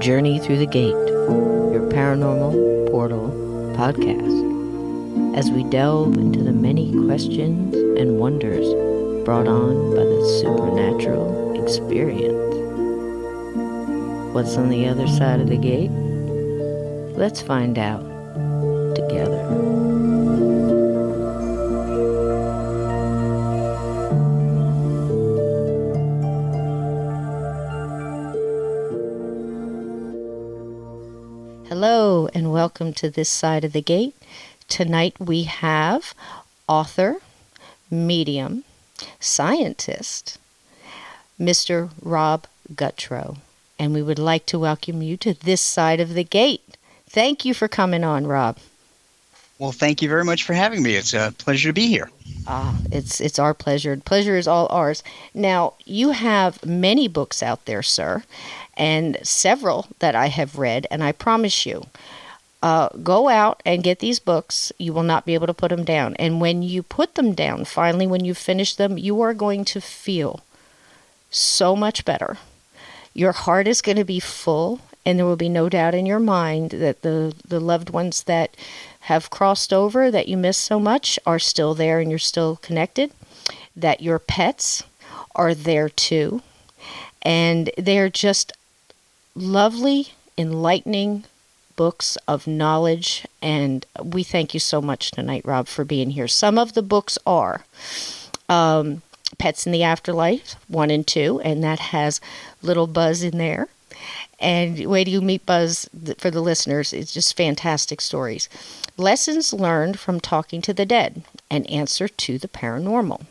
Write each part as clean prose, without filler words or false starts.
Journey Through the Gate, your paranormal portal podcast, as we delve into the many questions and wonders brought on by the supernatural experience. What's on the other side of the gate? Let's find out together. Hello and welcome to This Side of the Gate. Tonight we have author, medium, scientist, Mr. Rob Gutro. And we would like to welcome you to This Side of the Gate. Thank you for coming on, Rob. Well, thank you very much for having me. It's a pleasure to be here. It's our pleasure. Pleasure is all ours. Now, you have many books out there, sir, and several that I have read, and I promise you, go out and get these books. You will not be able to put them down. And when you put them down, finally, when you finish them, you are going to feel so much better. Your heart is going to be full, and there will be no doubt in your mind that the loved ones that have crossed over that you miss so much are still there and you're still connected, that your pets are there too. And they're just lovely, enlightening books of knowledge, and we thank you so much tonight, Rob, for being here. Some of the books are Pets in the Afterlife, 1 and 2, and that has little Buzz in there. And wait till you meet Buzz, for the listeners, it's just fantastic stories. Lessons Learned from Talking to the Dead, An Answer to the Paranormal.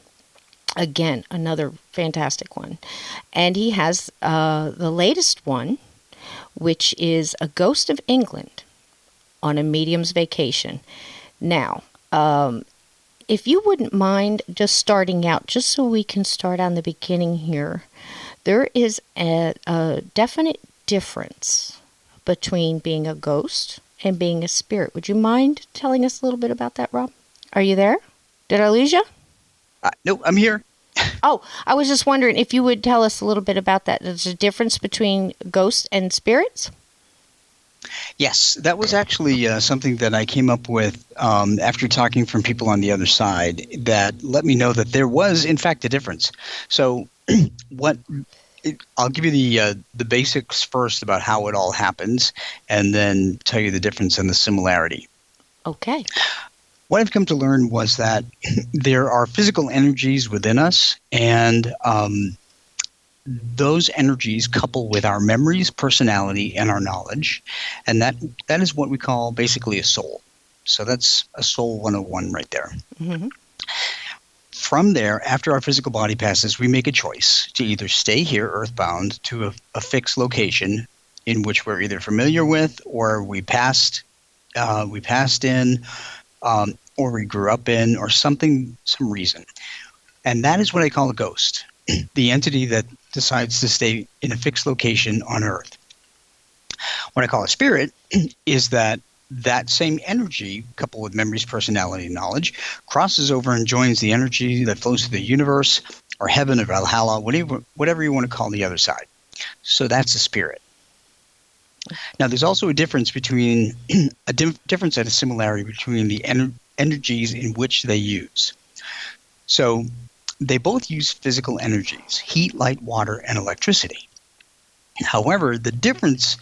Again, another fantastic one. And he has the latest one, which is A Ghost of England on a Medium's Vacation. Now, if you wouldn't mind just starting out, just so we can start on the beginning here, there is a definite difference between being a ghost and being a spirit. Would you mind telling us a little bit about that, Rob? Are you there? Did I lose you? No, I'm here. Oh, I was just wondering if you would tell us a little bit about that. There's a difference between ghosts and spirits? Yes, that was actually something that I came up with after talking from people on the other side that let me know that there was, in fact, a difference. So I'll give you the basics first about how it all happens, and then tell you the difference and the similarity. Okay. What I've come to learn was that there are physical energies within us, and those energies couple with our memories, personality, and our knowledge, and that is what we call basically a soul. So that's a soul 101 right there. Mm-hmm. From there, after our physical body passes, we make a choice to either stay here, earthbound, to a fixed location in which we're either familiar with, or we passed in, or we grew up in, or some reason. And that is what I call a ghost, the entity that decides to stay in a fixed location on Earth. What I call a spirit is that same energy, coupled with memories, personality, and knowledge, crosses over and joins the energy that flows through the universe, or heaven, or Valhalla, whatever you want to call the other side. So that's a spirit. Now, there's also a difference between difference and a similarity between the energies in which they use. So they both use physical energies: heat, light, water, and electricity. However, the difference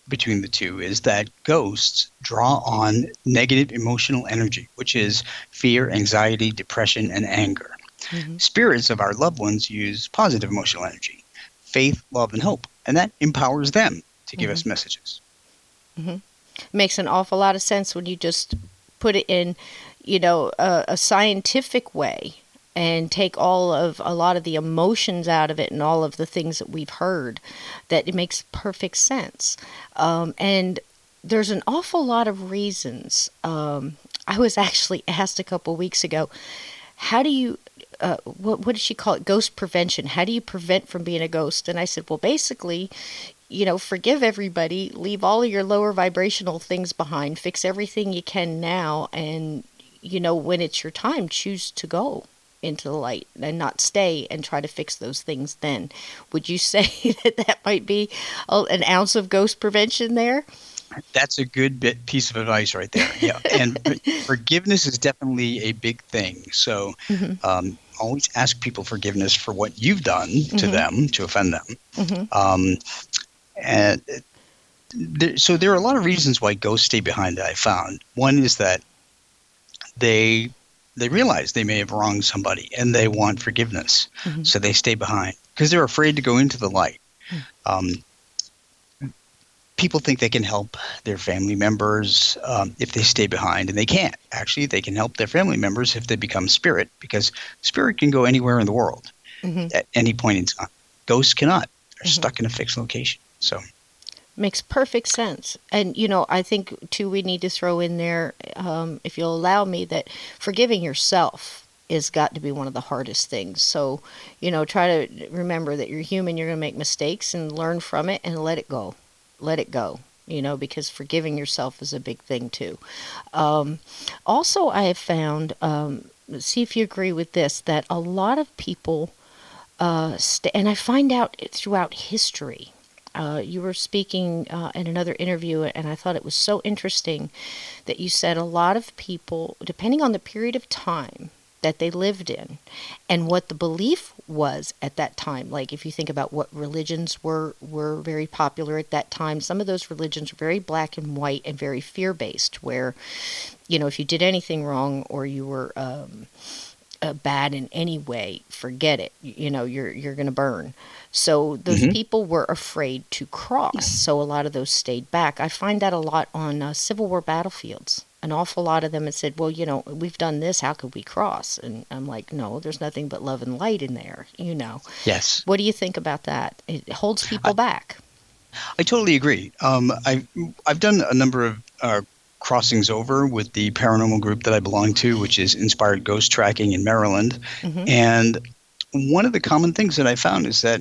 between the two is that ghosts draw on negative emotional energy, which is fear, anxiety, depression, and anger. Mm-hmm. Spirits of our loved ones use positive emotional energy, faith, love, and hope, and that empowers them to give us messages. Mm-hmm. Makes an awful lot of sense when you just put it in, a scientific way and take a lot of the emotions out of it and all of the things that we've heard, that it makes perfect sense. And there's an awful lot of reasons. I was actually asked a couple weeks ago, how do you, what did she call it? Ghost prevention. How do you prevent from being a ghost? And I said, well, basically, forgive everybody, leave all of your lower vibrational things behind, fix everything you can now, and, when it's your time, choose to go. into the light and not stay and try to fix those things then. Would you say that might be an ounce of ghost prevention there? That's a good piece of advice right there. Yeah. And forgiveness is definitely a big thing. So always ask people forgiveness for what you've done to them, to offend them. And so there are a lot of reasons why ghosts stay behind that I found. One is that they realize they may have wronged somebody and they want forgiveness. So they stay behind because they're afraid to go into the light. People think they can help their family members if they stay behind, and they can't. Actually, they can help their family members if they become spirit, because spirit can go anywhere in the world at any point in time. Ghosts cannot. They're stuck in a fixed location. So makes perfect sense. And, I think, too, we need to throw in there, if you'll allow me, that forgiving yourself has got to be one of the hardest things. So, try to remember that you're human, you're going to make mistakes, and learn from it and let it go. Let it go, because forgiving yourself is a big thing, too. Also, I have found, see if you agree with this, that a lot of people, and I find out throughout history. You were speaking in another interview, and I thought it was so interesting that you said a lot of people, depending on the period of time that they lived in and what the belief was at that time, like if you think about what religions were very popular at that time, some of those religions were very black and white and very fear-based, where, if you did anything wrong or you were bad in any way, forget it. You're going to burn. So those people were afraid to cross. So a lot of those stayed back. I find that a lot on Civil War battlefields. An awful lot of them had said, well, we've done this. How could we cross? And I'm like, no, there's nothing but love and light in there, Yes. What do you think about that? It holds people back. I totally agree. I've done a number of crossings over with the paranormal group that I belong to, which is Inspired Ghost Tracking in Maryland. And one of the common things that I found is that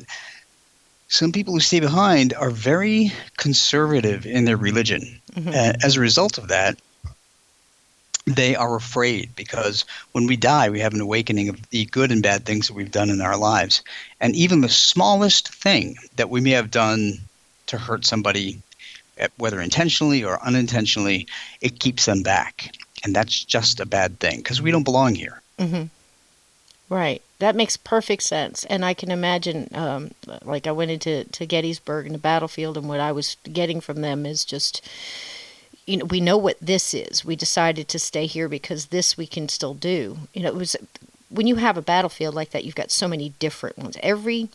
some people who stay behind are very conservative in their religion. As a result of that, they are afraid, because when we die, we have an awakening of the good and bad things that we've done in our lives. And even the smallest thing that we may have done to hurt somebody, whether intentionally or unintentionally, it keeps them back. And that's just a bad thing, because we don't belong here. Right. That makes perfect sense. And I can imagine, like I went into Gettysburg and the battlefield, and what I was getting from them is just, we know what this is. We decided to stay here because this we can still do. It was, when you have a battlefield like that, you've got so many different ones. Every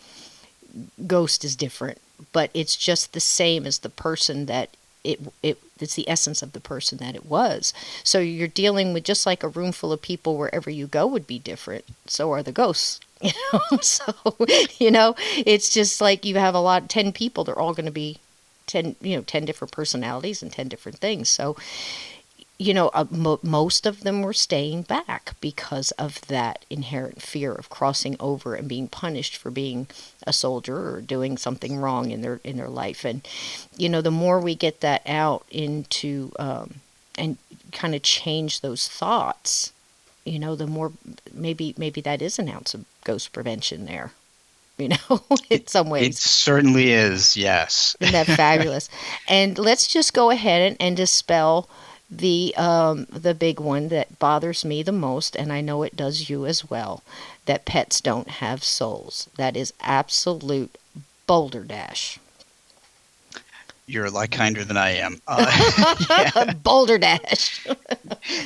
ghost is different, but it's just the same as the person that it's the essence of the person that it was. So you're dealing with, just like a room full of people, wherever you go would be different. So are the ghosts, So, it's just like you have 10 people, they're all going to be 10 different personalities and 10 different things. So, most of them were staying back because of that inherent fear of crossing over and being punished for being a soldier or doing something wrong in their life. And, the more we get that out into, and kind of change those thoughts, the more maybe that is an ounce of ghost prevention there. In some ways. It certainly is, yes. Isn't that fabulous? And let's just go ahead and dispel the big one that bothers me the most, and I know it does you as well, that pets don't have souls. That is absolute boulderdash. You're a lot kinder than I am. Boulderdash.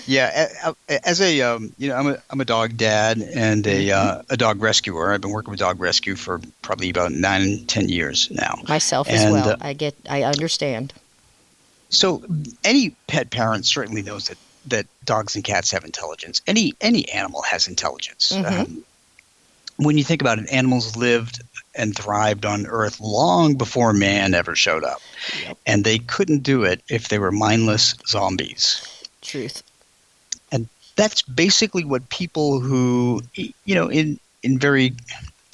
Yeah, as I'm a dog dad and a dog rescuer. I've been working with dog rescue for probably about 9-10 years now. Myself as well. I understand. So any pet parent certainly knows that dogs and cats have intelligence. Any animal has intelligence. When you think about it, animals lived and thrived on Earth long before man ever showed up. Yep. And they couldn't do it if they were mindless zombies. Truth. And that's basically what people who, in very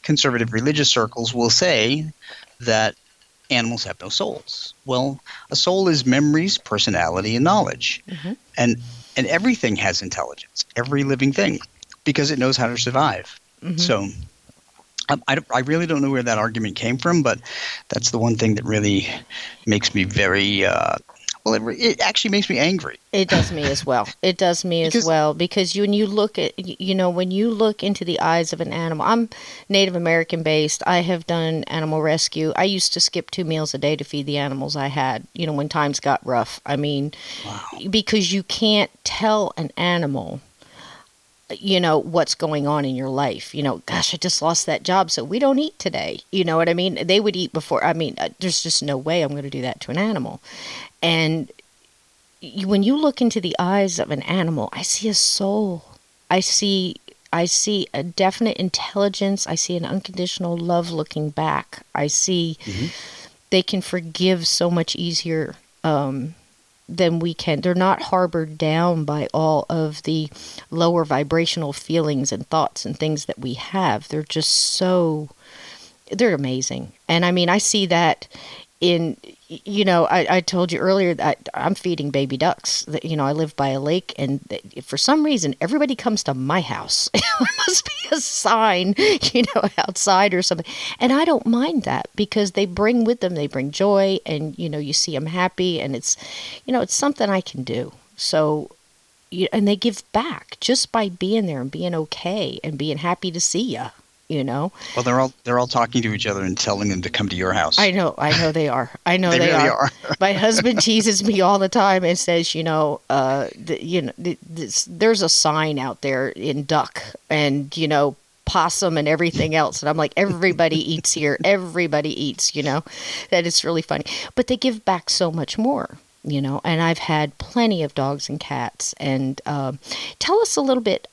conservative religious circles will say, that animals have no souls. Well, a soul is memories, personality, and knowledge. And everything has intelligence, every living thing. because it knows how to survive. Mm-hmm. So I really don't know where that argument came from, but that's the one thing that really makes me very it actually makes me angry. It does me as well. It does me as Because well because when you look at, when you look into the eyes of an animal, I'm Native American based. I have done animal rescue. I used to skip 2 meals a day to feed the animals I had, when times got rough. I mean, wow. because you can't tell an animal, what's going on in your life. Gosh, I just lost that job, so we don't eat today. You know what I mean? They would eat before. I mean, there's just no way I'm going to do that to an animal. And when you look into the eyes of an animal, I see a soul. I see a definite intelligence. I see an unconditional love looking back. I see Mhm. they can forgive so much easier than we can. They're not harbored down by all of the lower vibrational feelings and thoughts and things that we have. They're amazing. And I mean, I see that in, I told you earlier that I'm feeding baby ducks. I live by a lake, and for some reason, everybody comes to my house. It must be a sign, outside or something. And I don't mind that because they bring with them, they bring joy, and, you see them happy, and it's something I can do. So, and they give back just by being there and being okay and being happy to see you. Well, they're all talking to each other and telling them to come to your house. I know they are. I know They they really are. are. My husband teases me all the time and says, there's a sign out there in duck and possum and everything else, and I'm like, everybody eats here. Everybody eats. That it's really funny. But they give back so much more. And I've had plenty of dogs and cats. And tell us a little bit.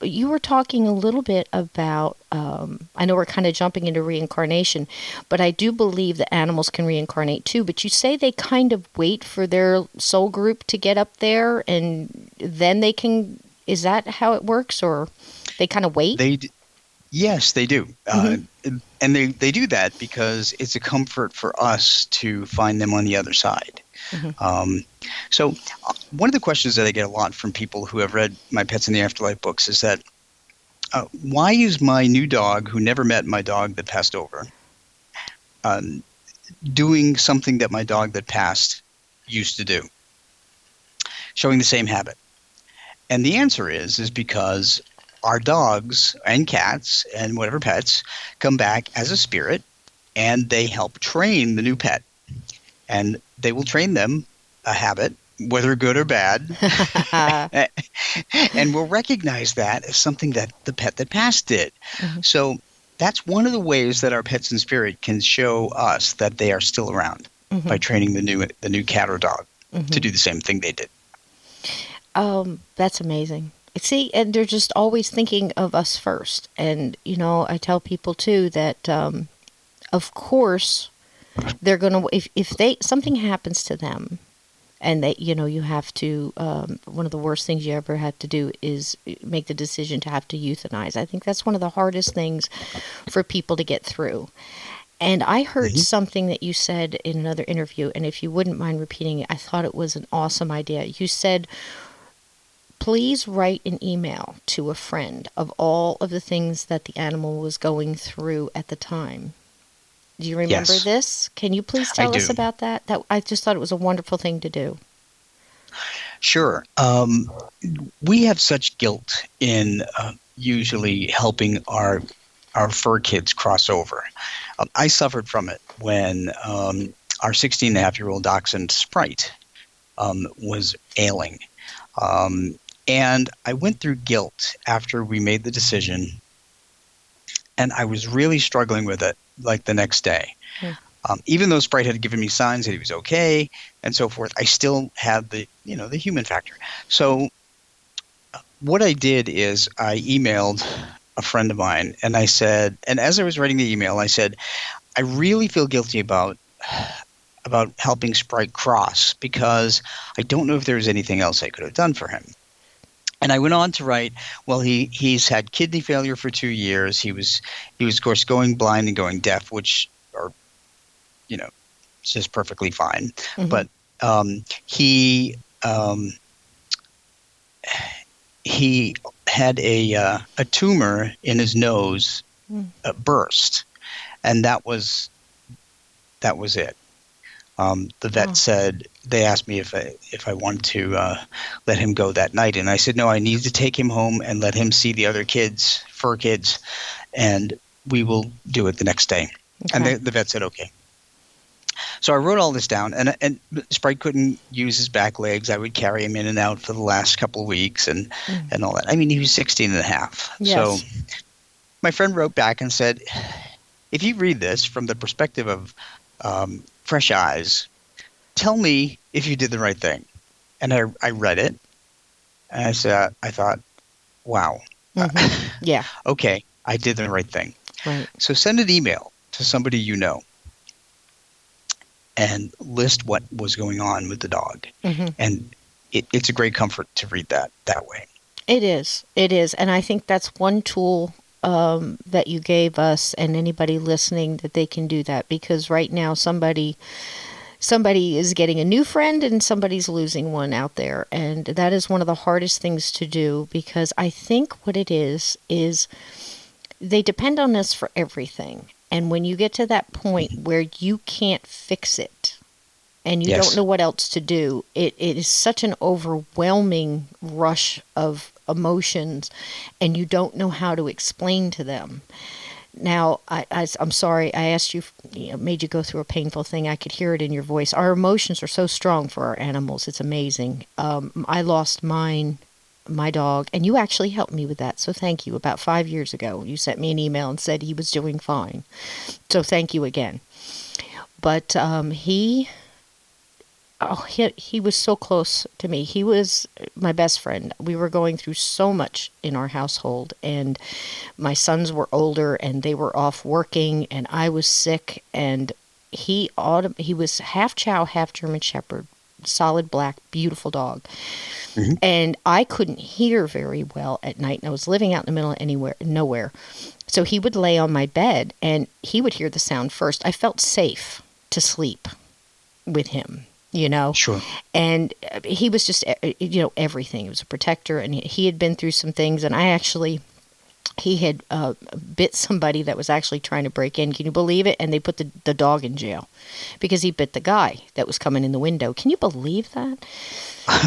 You were talking a little bit about, I know we're kind of jumping into reincarnation, but I do believe that animals can reincarnate too. But you say they kind of wait for their soul group to get up there and then they can, is that how it works? Or they kind of wait? Yes, they do. Mm-hmm. And they do that because it's a comfort for us to find them on the other side. Mm-hmm. So one of the questions that I get a lot from people who have read my Pets in the Afterlife books is that, why is my new dog, who never met my dog that passed over, doing something that my dog that passed used to do, showing the same habit? And the answer is because our dogs and cats and whatever pets come back as a spirit, and they help train the new pet. And they will train them a habit, whether good or bad, and we'll recognize that as something that the pet that passed did. Mm-hmm. So that's one of the ways that our pets in spirit can show us that they are still around, Mm-hmm. by training the new cat or dog Mm-hmm. to do the same thing they did. That's amazing. See, and they're just always thinking of us first. And, I tell people too that, of course, they're going to, if something happens to them and they, you have to, one of the worst things you ever have to do is make the decision to have to euthanize. I think that's one of the hardest things for people to get through. And I heard Mm-hmm. something that you said in another interview, and if you wouldn't mind repeating it, I thought it was an awesome idea. You said, please write an email to a friend of all of the things that the animal was going through at the time. Do you remember Yes, this? Can you please I tell us do. about that? I just thought it was a wonderful thing to do. Sure. We have such guilt in usually helping our fur kids cross over. I suffered from it when our 16-and-a-half-year-old dachshund Sprite was ailing. And I went through guilt after we made the decision, and I was really struggling with it like the next day. Hmm. Even though Sprite had given me signs that he was okay and so forth, I still had the human factor. So what I did is I emailed a friend of mine, and I said, and as I was writing the email, I said, I really feel guilty about helping Sprite cross because I don't know if there was anything else I could have done for him. And I went on to write, well, he's had kidney failure for 2 years. He was of course going blind and going deaf, which are it's just perfectly fine. Mm-hmm. But he had a tumor in his nose burst, and that was it. The vet said, they asked me if I wanted to let him go that night, and I said no, I need to take him home and let him see the other kids, fur kids, and we will do it the next day. Okay. And the vet said okay. So I wrote all this down, and Sprite couldn't use his back legs. I would carry him in and out for the last couple of weeks and all that. I mean, he was 16 and a half. Yes. So my friend wrote back and said, if you read this from the perspective of fresh eyes, tell me if you did the right thing. And I read it, and I thought, wow. Mm-hmm. Yeah. Okay, I did the right thing. Right. So send an email to somebody you know and list what was going on with the dog. Mm-hmm. And it's a great comfort to read that way. It is. And I think that's one tool that you gave us and anybody listening, that they can do that, because right now somebody is getting a new friend and somebody's losing one out there. And that is one of the hardest things to do, because I think what it is they depend on us for everything. And when you get to that point where you can't fix it and you don't know what else to do, it is such an overwhelming rush of emotions, and you don't know how to explain to them. Now, I'm sorry, I asked you, made you go through a painful thing. I could hear it in your voice. Our emotions are so strong for our animals. It's amazing. I lost my dog, and you actually helped me with that, so thank you. About 5 years ago, you sent me an email and said he was doing fine. So thank you again. But he was so close to me. He was my best friend. We were going through so much in our household, and my sons were older, and they were off working, and I was sick, and he was half Chow, half German Shepherd, solid black, beautiful dog. Mm-hmm. And I couldn't hear very well at night, and I was living out in the middle of nowhere. So he would lay on my bed, and he would hear the sound first. I felt safe to sleep with him, Sure. And he was just, everything. He was a protector, and he had been through some things, and he had bit somebody that was actually trying to break in. Can you believe it? And they put the dog in jail because he bit the guy that was coming in the window. Can you believe that?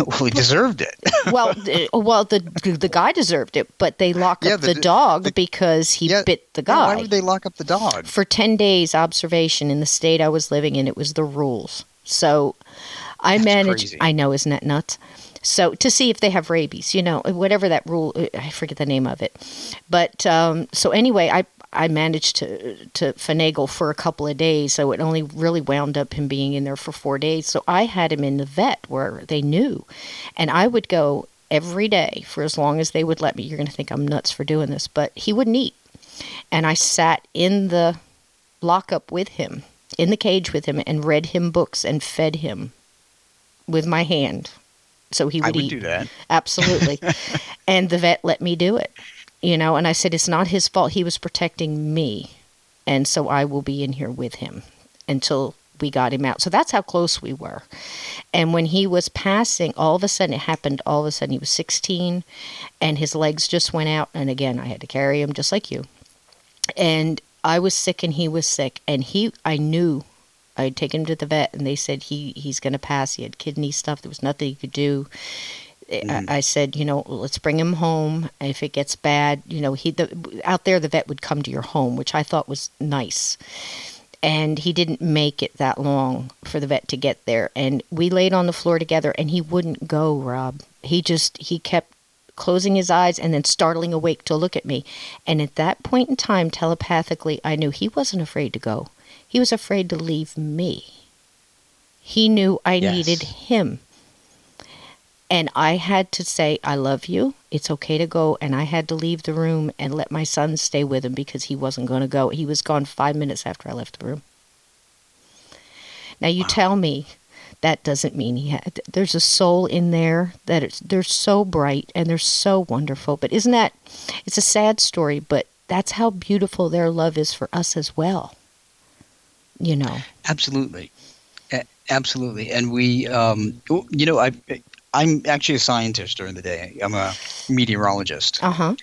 Well, he deserved it. the guy deserved it, but they locked up the dog because he bit the guy. Why would they lock up the dog? For 10 days observation in the state I was living in. It was the rules. So I managed. Crazy. I know, isn't that nuts? So to see if they have rabies, whatever that rule, I forget the name of it. But so anyway, I managed to finagle for a couple of days. So it only really wound up him being in there for 4 days. So I had him in the vet where they knew. And I would go every day for as long as they would let me. You're going to think I'm nuts for doing this, but he wouldn't eat. And I sat in the lockup with him, in the cage with him, and read him books and fed him with my hand. So he would eat. I would do that. Absolutely. And the vet let me do it, and I said, it's not his fault. He was protecting me. And so I will be in here with him until we got him out. So that's how close we were. And when he was passing, all of a sudden, it happened, all of a sudden he was 16 and his legs just went out. And again, I had to carry him just like you. And I was sick and he was sick. And I knew I'd taken him to the vet, and they said he's going to pass. He had kidney stuff. There was nothing he could do. I said, let's bring him home. If it gets bad, out there, the vet would come to your home, which I thought was nice. And he didn't make it that long for the vet to get there. And we laid on the floor together, and he wouldn't go, Rob. He kept closing his eyes and then startling awake to look at me. And at that point in time, telepathically, I knew he wasn't afraid to go. He was afraid to leave me. He knew I needed him. And I had to say, I love you. It's okay to go. And I had to leave the room and let my son stay with him because he wasn't going to go. He was gone 5 minutes after I left the room. Now, you tell me that doesn't mean there's a soul in there they're so bright and they're so wonderful. But it's a sad story, but that's how beautiful their love is for us as well. Absolutely. Absolutely. And we, I'm actually a scientist during the day. I'm a meteorologist, Uh-huh.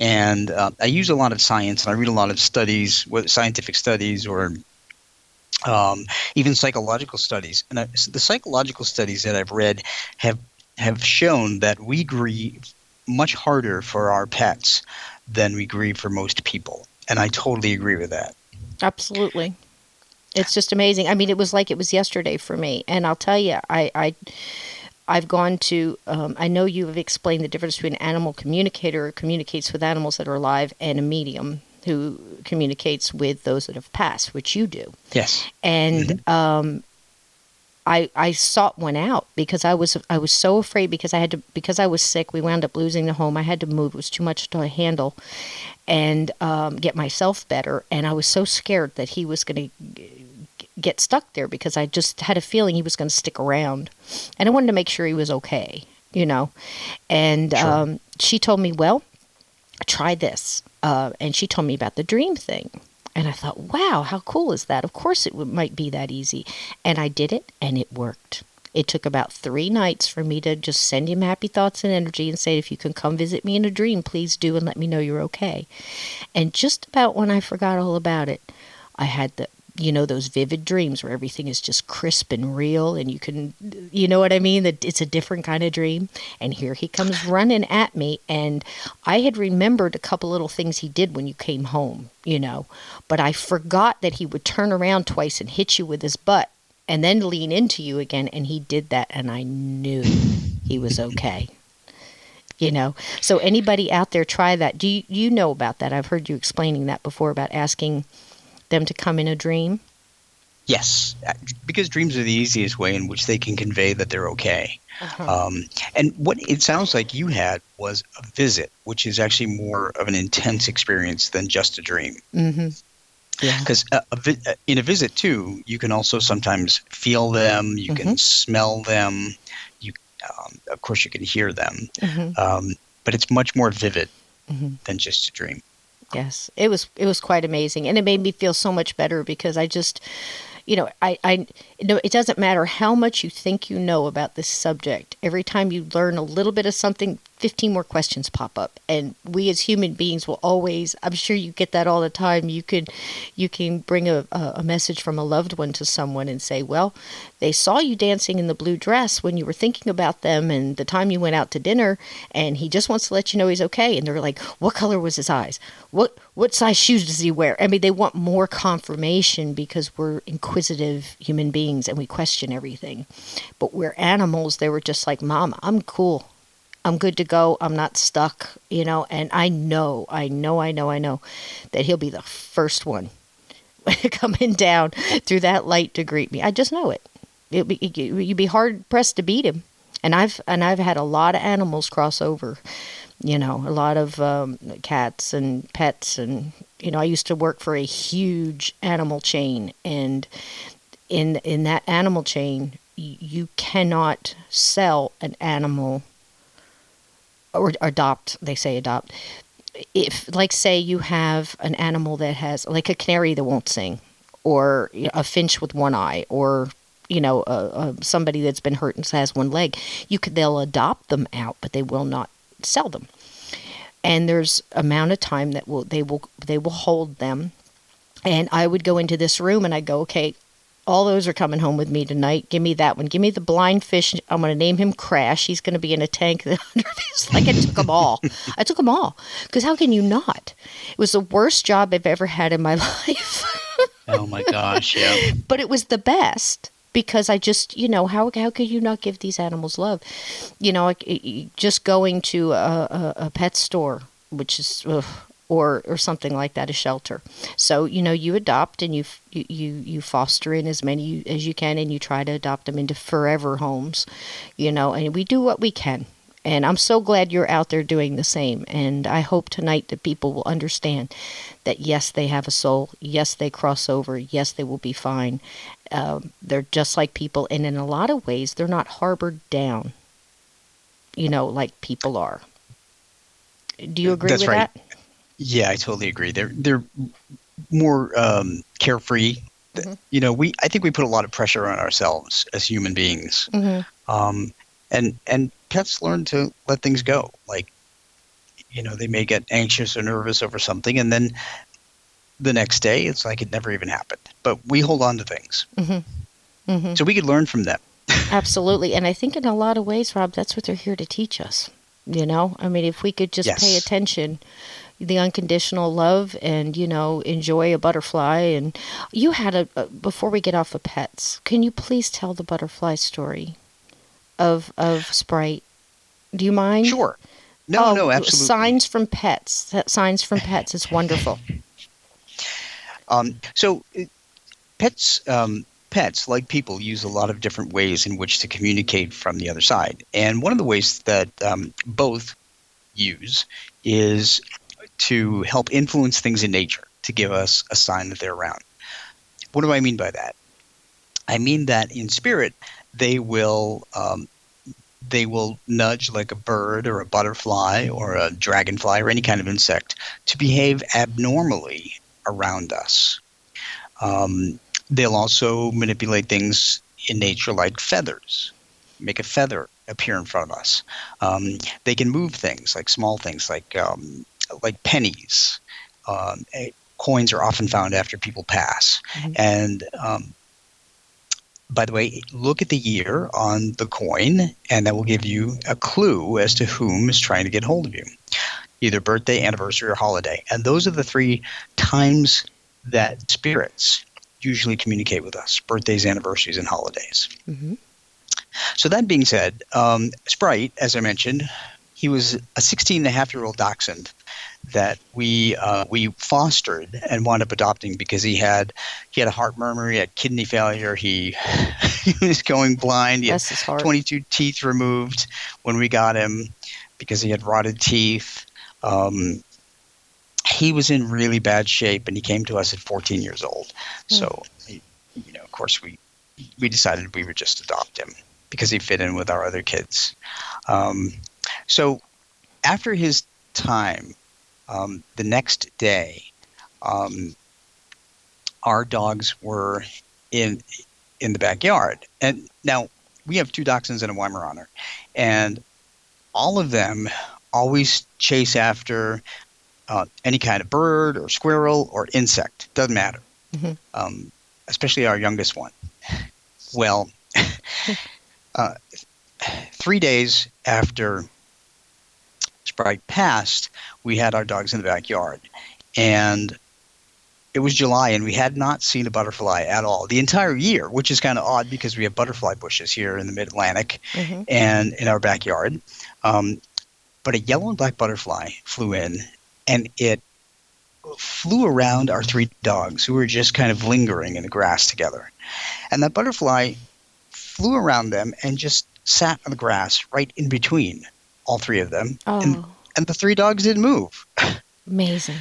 and I use a lot of science, and I read a lot of studies, scientific studies, or even psychological studies. And the psychological studies that I've read have have shown that we grieve much harder for our pets than we grieve for most people, and I totally agree with that. Absolutely. It's just amazing. I mean, it was like it was yesterday for me. And I'll tell you, I've gone to, I know you have explained the difference between an animal communicator who communicates with animals that are alive and a medium who communicates with those that have passed, which you do. Yes. And Hmm. I sought one out because I was so afraid because because I was sick. We wound up losing the home. I had to move. It was too much to handle and get myself better. And I was so scared that he was going to get stuck there because I just had a feeling he was going to stick around, and I wanted to make sure he was okay, you know. And Sure. she told me, well, try this, and she told me about the dream thing. And I thought, wow, how cool is that? Of course it might be that easy. And I did it, and it worked. It took about 3 nights for me to just send him happy thoughts and energy and say, if you can come visit me in a dream, please do, and let me know you're okay. And just about when I forgot all about it, I had those vivid dreams where everything is just crisp and real, and you know what I mean? That it's a different kind of dream. And here he comes running at me, and I had remembered a couple little things he did when you came home, but I forgot that he would turn around twice and hit you with his butt and then lean into you again, and he did that, and I knew he was okay. So anybody out there, try that. Do you know about that? I've heard you explaining that before about asking them to come in a dream. Yes, because dreams are the easiest way in which they can convey that they're okay. Uh-huh. And what it sounds like you had was a visit, which is actually more of an intense experience than just a dream. Mm-hmm. Yeah. Because in a visit too, you can also sometimes feel them, you Mm-hmm. can smell them, you, of course, you can hear them, Mm-hmm. but it's much more vivid Mm-hmm. than just a dream. Yes, it was quite amazing, and it made me feel so much better because I just, I know it doesn't matter how much you think you know about this subject. Every time you learn a little bit of something, 15 more questions pop up, and we as human beings will always. I'm sure you get that all the time. You can bring a message from a loved one to someone and say, well, they saw you dancing in the blue dress when you were thinking about them, and the time you went out to dinner, and he just wants to let you know he's okay. And they're like, what color was his eyes? What size shoes does he wear? I mean, they want more confirmation because we're inquisitive human beings and we question everything. But we're animals. They were just like, Mom, I'm cool. I'm good to go. I'm not stuck, and I know that he'll be the first one coming down through that light to greet me. I just know it. You'd be hard pressed to beat him. And I've had a lot of animals cross over, a lot of cats and pets, and I used to work for a huge animal chain, and in that animal chain, you cannot sell an animal or adopt. They say adopt. If, like, say you have an animal that has, like, a canary that won't sing, or a finch with one eye, or somebody that's been hurt and has one leg, they'll adopt them out, but they will not sell them. And there's amount of time that they will hold them. And I would go into this room and I'd go, okay, all those are coming home with me tonight. Give me that one. Give me the blind fish. I'm going to name him Crash. He's going to be in a tank. It's like I took them all. I took them all. Because how can you not? It was the worst job I've ever had in my life. Oh my gosh, yeah. But it was the best. Because I just, how could you not give these animals love? Just going to a pet store, which is, or something like that, a shelter. So, you adopt and you foster in as many as you can, and you try to adopt them into forever homes, and we do what we can. And I'm so glad you're out there doing the same. And I hope tonight that people will understand that, yes, they have a soul. Yes, they cross over. Yes, they will be fine. They're just like people. And in a lot of ways, they're not harbored down, like people are. Do you agree That's with right. that? Yeah, I totally agree. They're more carefree. Mm-hmm. I think we put a lot of pressure on ourselves as human beings. Mm-hmm. And pets learn to let things go. Like, they may get anxious or nervous over something, and then the next day it's like it never even happened. But we hold on to things. Hmm. So we could learn from them. Absolutely. And I think in a lot of ways, Rob, that's what they're here to teach us. I mean, if we could just pay Yes. attention, the unconditional love, and, enjoy a butterfly. And you had before we get off of pets, can you please tell the butterfly story of Sprite? Do you mind? Sure. No, Oh, no, absolutely. signs from pets. Signs from pets is wonderful. So pets, like people, use a lot of different ways in which to communicate from the other side. And one of the ways that both use is to help influence things in nature, to give us a sign that they're around. What do I mean by that? I mean that in spirit, they will nudge like a bird or a butterfly or a dragonfly or any kind of insect to behave abnormally around us. They'll also manipulate things in nature like feathers, make a feather appear in front of us. They can move things like small things like pennies. Coins are often found after people pass. Mm-hmm. And by the way, look at the year on the coin, and that will give you a clue as to whom is trying to get hold of you, either birthday, anniversary, or holiday. And those are the three times that spirits usually communicate with us: birthdays, anniversaries, and holidays. Mm-hmm. So that being said, Sprite, as I mentioned, he was a 16-and-a-half-year-old dachshund that we fostered and wound up adopting because he had a heart murmur, he had kidney failure, he was going blind, he had Bless his heart. 22 teeth removed when we got him because he had rotted teeth. He was in really bad shape, and he came to us at 14 years old. So, of course, we decided we would just adopt him because he fit in with our other kids. So after his time, the next day, our dogs were in the backyard. And now we have 2 dachshunds and a Weimaraner, and all of them always chase after any kind of bird or squirrel or insect. Doesn't matter. Mm-hmm. Especially our youngest one. Well, 3 days after Sprite passed, we had our dogs in the backyard, and it was July, and we had not seen a butterfly at all the entire year, which is kind of odd because we have butterfly bushes here in the Mid-Atlantic and in our backyard. But a yellow and black butterfly flew in, and it flew around our 3 dogs who were just kind of lingering in the grass together. And that butterfly flew around them and just sat on the grass right in between all 3 of them. Oh. And the 3 dogs didn't move. Amazing.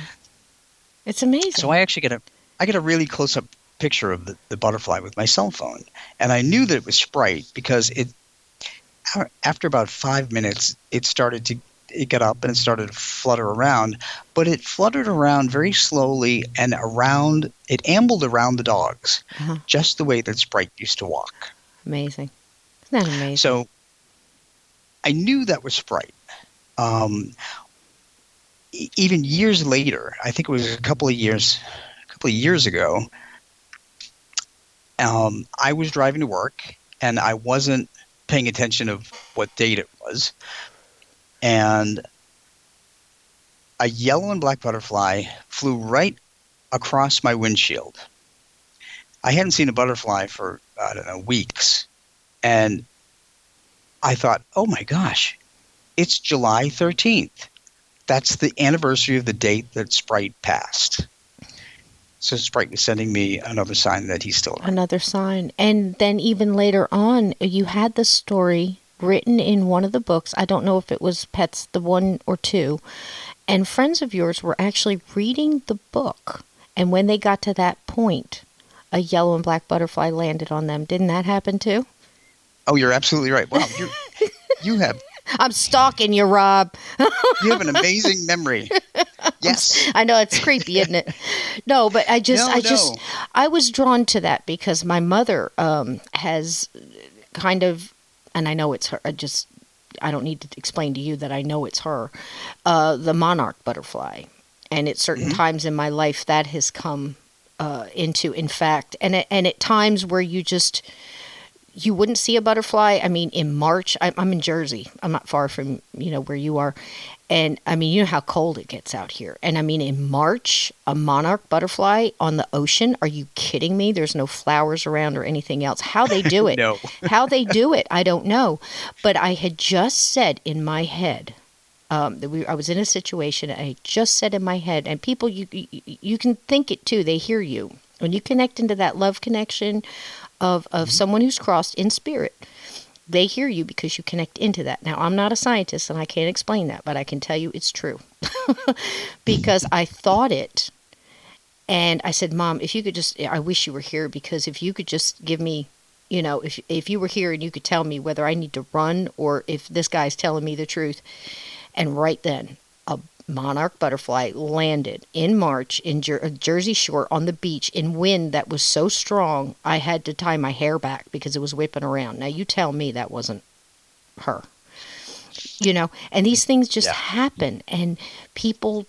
It's amazing. So I actually get a really close-up picture of the butterfly with my cell phone. And I knew that it was Sprite because after about 5 minutes, it got up and it started to flutter around, but it fluttered around very slowly and it ambled around the dogs, just the way that Sprite used to walk. Amazing. Isn't that amazing? So I knew that was Sprite. Even years later, I think it was a couple of years ago, I was driving to work and I wasn't paying attention of what date it was. And a yellow and black butterfly flew right across my windshield. I hadn't seen a butterfly for, I don't know, weeks. And I thought, oh my gosh, it's July 13th. That's the anniversary of the date that Sprite passed. So Sprite was sending me another sign that he's still around. Another sign. And then even later on, you had the story written in one of the books. I don't know if it was Pets, the 1 or 2. And friends of yours were actually reading the book. And when they got to that point, a yellow and black butterfly landed on them. Didn't that happen too? Oh, you're absolutely right. Wow, you have... I'm stalking you, Rob. You have an amazing memory. Yes. I know, it's creepy, isn't it? No, but I was drawn to that because my mother has kind of and I know it's her. I don't need to explain to you that I know it's her. The monarch butterfly, and at certain times in my life that has come into, in fact, and at times where you wouldn't see a butterfly. I mean, in March, I'm in Jersey. I'm not far from, where you are. And I mean, you know how cold it gets out here. And I mean, in March, a monarch butterfly on the ocean. Are you kidding me? There's no flowers around or anything else. How they do it, No. how they do it, I don't know. But I had just said in my head, I was in a situation, I just said in my head, and people, you can think it too. They hear you. When you connect into that love connection of someone who's crossed in spirit, they hear you because you connect into that. Now, I'm not a scientist and I can't explain that, but I can tell you it's true. Because I thought it, and I said, Mom, if you could just, I wish you were here, because if you could just give me, if you were here and you could tell me whether I need to run or if this guy's telling me the truth. And right then, a monarch butterfly landed in March in Jersey Shore on the beach in wind that was so strong I had to tie my hair back because it was whipping around. Now you tell me that wasn't her. And these things just happen, and people,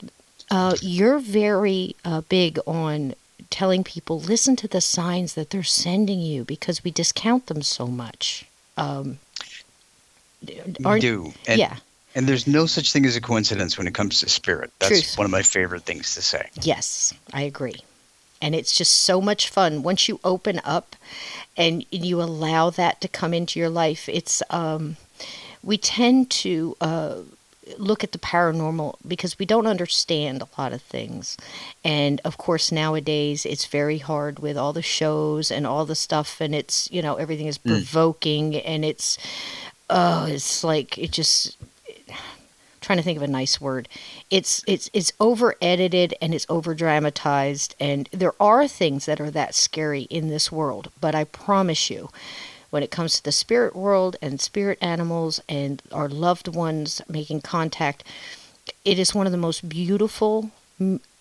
you're very big on telling people, listen to the signs that they're sending you, because we discount them so much. We do. And there's no such thing as a coincidence when it comes to spirit. That's Truth. One of my favorite things to say. Yes, I agree. And it's just so much fun once you open up and you allow that to come into your life. It's we tend to look at the paranormal because we don't understand a lot of things. And of course, nowadays it's very hard with all the shows and all the stuff, and it's, everything is provoking, and it's like, it just, trying to think of a nice word. It's over edited and it's over dramatized, and there are things that are that scary in this world. But I promise you, when it comes to the spirit world and spirit animals and our loved ones making contact, it is one of the most beautiful,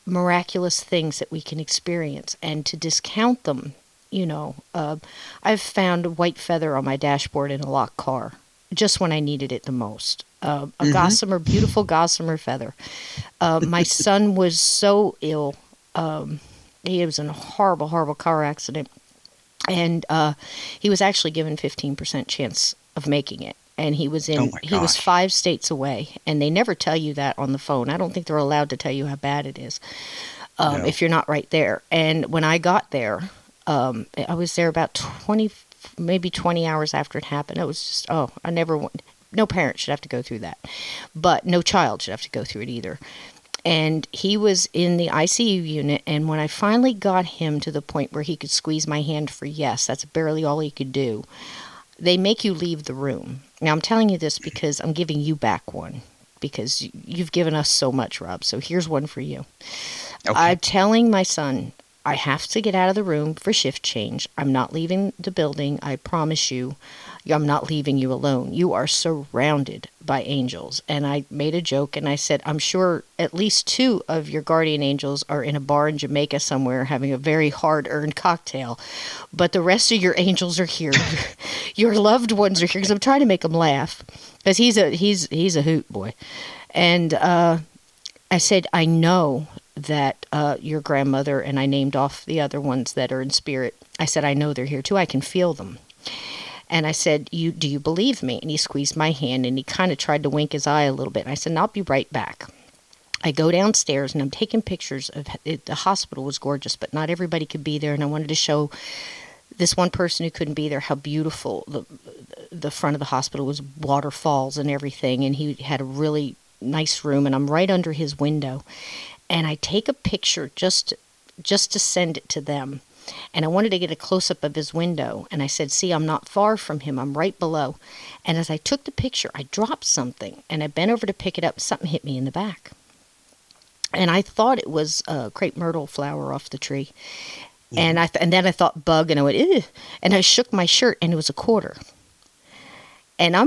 miraculous things that we can experience. And to discount them, I've found a white feather on my dashboard in a locked car just when I needed it the most. A gossamer, beautiful gossamer feather. My son was so ill. He was in a horrible, horrible car accident. And he was actually given 15% chance of making it. And he was he was 5 states away. And they never tell you that on the phone. I don't think they're allowed to tell you how bad it is if you're not right there. And when I got there, I was there about 20 hours after it happened. It was just, I never want. No parent should have to go through that, but no child should have to go through it either. And he was in the ICU unit, and when I finally got him to the point where he could squeeze my hand for yes, that's barely all he could do, they make you leave the room. Now, I'm telling you this because I'm giving you back one, because you've given us so much, Rob, so here's one for you. Okay. I'm telling my son, I have to get out of the room for shift change. I'm not leaving the building, I promise you. I'm not leaving you alone. You are surrounded by angels. And I made a joke and I said, I'm sure at least 2 of your guardian angels are in a bar in Jamaica somewhere having a very hard-earned cocktail. But the rest of your angels are here. Your loved ones are here, because I'm trying to make him laugh. Because he's a hoot boy. And I said, I know that your grandmother, and I named off the other ones that are in spirit. I said, I know they're here too. I can feel them. And I said, do you believe me? And he squeezed my hand, and he kind of tried to wink his eye a little bit. And I said, I'll be right back. I go downstairs, and I'm taking pictures of it. The hospital was gorgeous, but not everybody could be there. And I wanted to show this one person who couldn't be there how beautiful the front of the hospital was, waterfalls and everything. And he had a really nice room, and I'm right under his window. And I take a picture just to send it to them. And I wanted to get a close-up of his window. And I said, see, I'm not far from him. I'm right below. And as I took the picture, I dropped something. And I bent over to pick it up. Something hit me in the back. And I thought it was a crepe myrtle flower off the tree. And then I thought bug. And I went, ew. And I shook my shirt, and it was a quarter. And I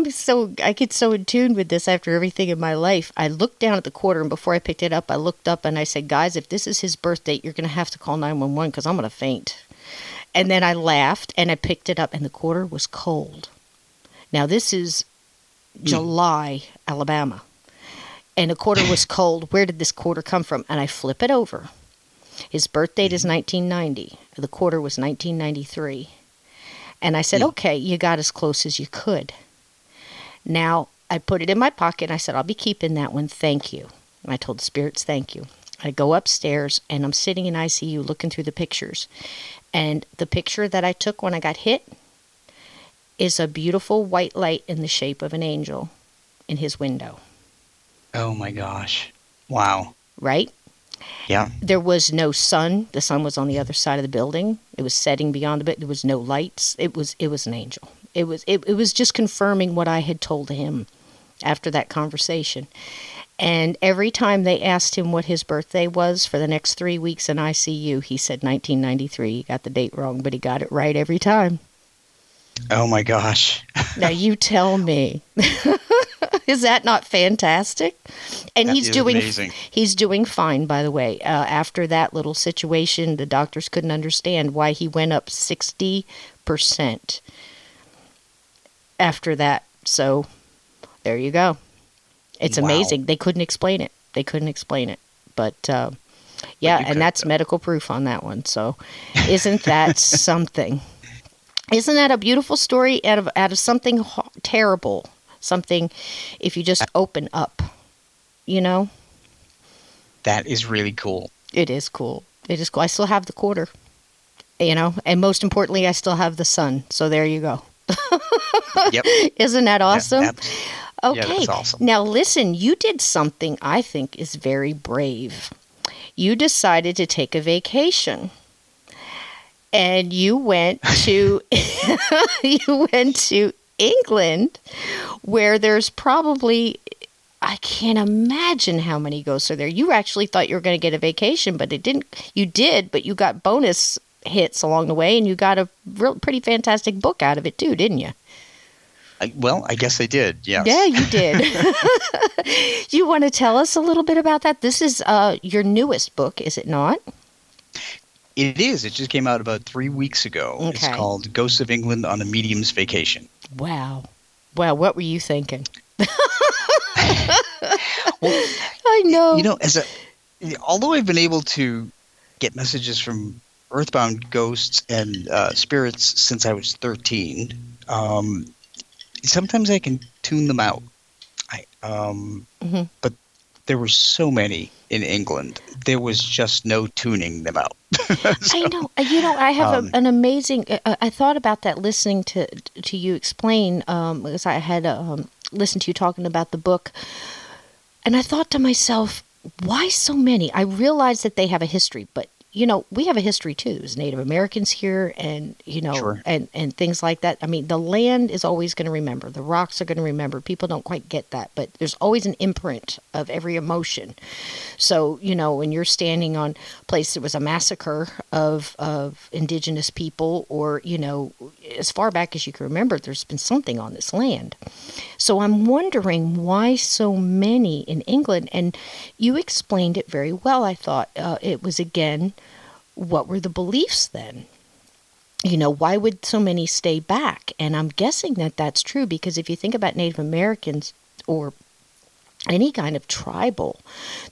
get so in tune with this after everything in my life. I looked down at the quarter, and before I picked it up, I looked up and I said, guys, if this is his birth date, you're going to have to call 911 because I'm going to faint. And then I laughed and I picked it up, and the quarter was cold. Now, this is July, Alabama. And a quarter was cold. Where did this quarter come from? And I flip it over. His birth date is 1990. The quarter was 1993. And I said, okay, you got as close as you could. Now, I put it in my pocket and I said, I'll be keeping that one. Thank you. And I told the spirits, thank you. I go upstairs and I'm sitting in ICU looking through the pictures. And the picture that I took when I got hit is a beautiful white light in the shape of an angel in his window. Oh my gosh. Wow. Right? Yeah. There was no sun. The sun was on the other side of the building. It was setting beyond the bit. There was no lights. It was an angel. It was just confirming what I had told him after that conversation. And every time they asked him what his birthday was for the next 3 weeks in ICU, he said 1993. He got the date wrong, but he got it right every time. Oh my gosh. Now you tell me. Is that not fantastic? And That is amazing. He's doing fine, by the way. After that little situation, the doctors couldn't understand why he went up 60% after that. So there you go. It's amazing. They couldn't explain it. But yeah, and that's medical proof on that one. So isn't that something? Isn't that a beautiful story out of something terrible? Something, if you just open up, you know? That is really cool. It is cool. It is cool. I still have the quarter, you know? And most importantly, I still have the sun. So there you go. Yep. Isn't that awesome? Yeah, okay. Yeah, that's awesome. Now listen, you did something I think is very brave. You decided to take a vacation. And you went to England, where there's probably, I can't imagine how many ghosts are there. You actually thought you were going to get a vacation, but it didn't. You did, but you got bonus hits along the way, and you got a pretty fantastic book out of it too, didn't you? I guess I did, yes. Yeah, you did. You want to tell us a little bit about that? This is your newest book, is it not? It is. It just came out about 3 weeks ago. Okay. It's called Ghosts of England on a Medium's Vacation. Wow. What were you thinking? Well, I know. You know, although I've been able to get messages from earthbound ghosts and spirits since I was 13, sometimes I can tune them out. But there were so many in England. There was just no tuning them out. I know. You know, I have an amazing. I thought about that listening to you explain, because I had listened to you talking about the book, and I thought to myself, why so many? I realized that they have a history, but you know, we have a history too. There's Native Americans here, and you know, Sure. and things like that. I mean, the land is always going to remember. The rocks are going to remember. People don't quite get that, but there's always an imprint of every emotion. So, you know, when you're standing on a place that was a massacre of indigenous people, or you know, as far back as you can remember, there's been something on this land. So I'm wondering why so many in England, and you explained it very well. I thought it was again. What were the beliefs then? You know, why would so many stay back? And I'm guessing that that's true because if you think about Native Americans or any kind of tribal,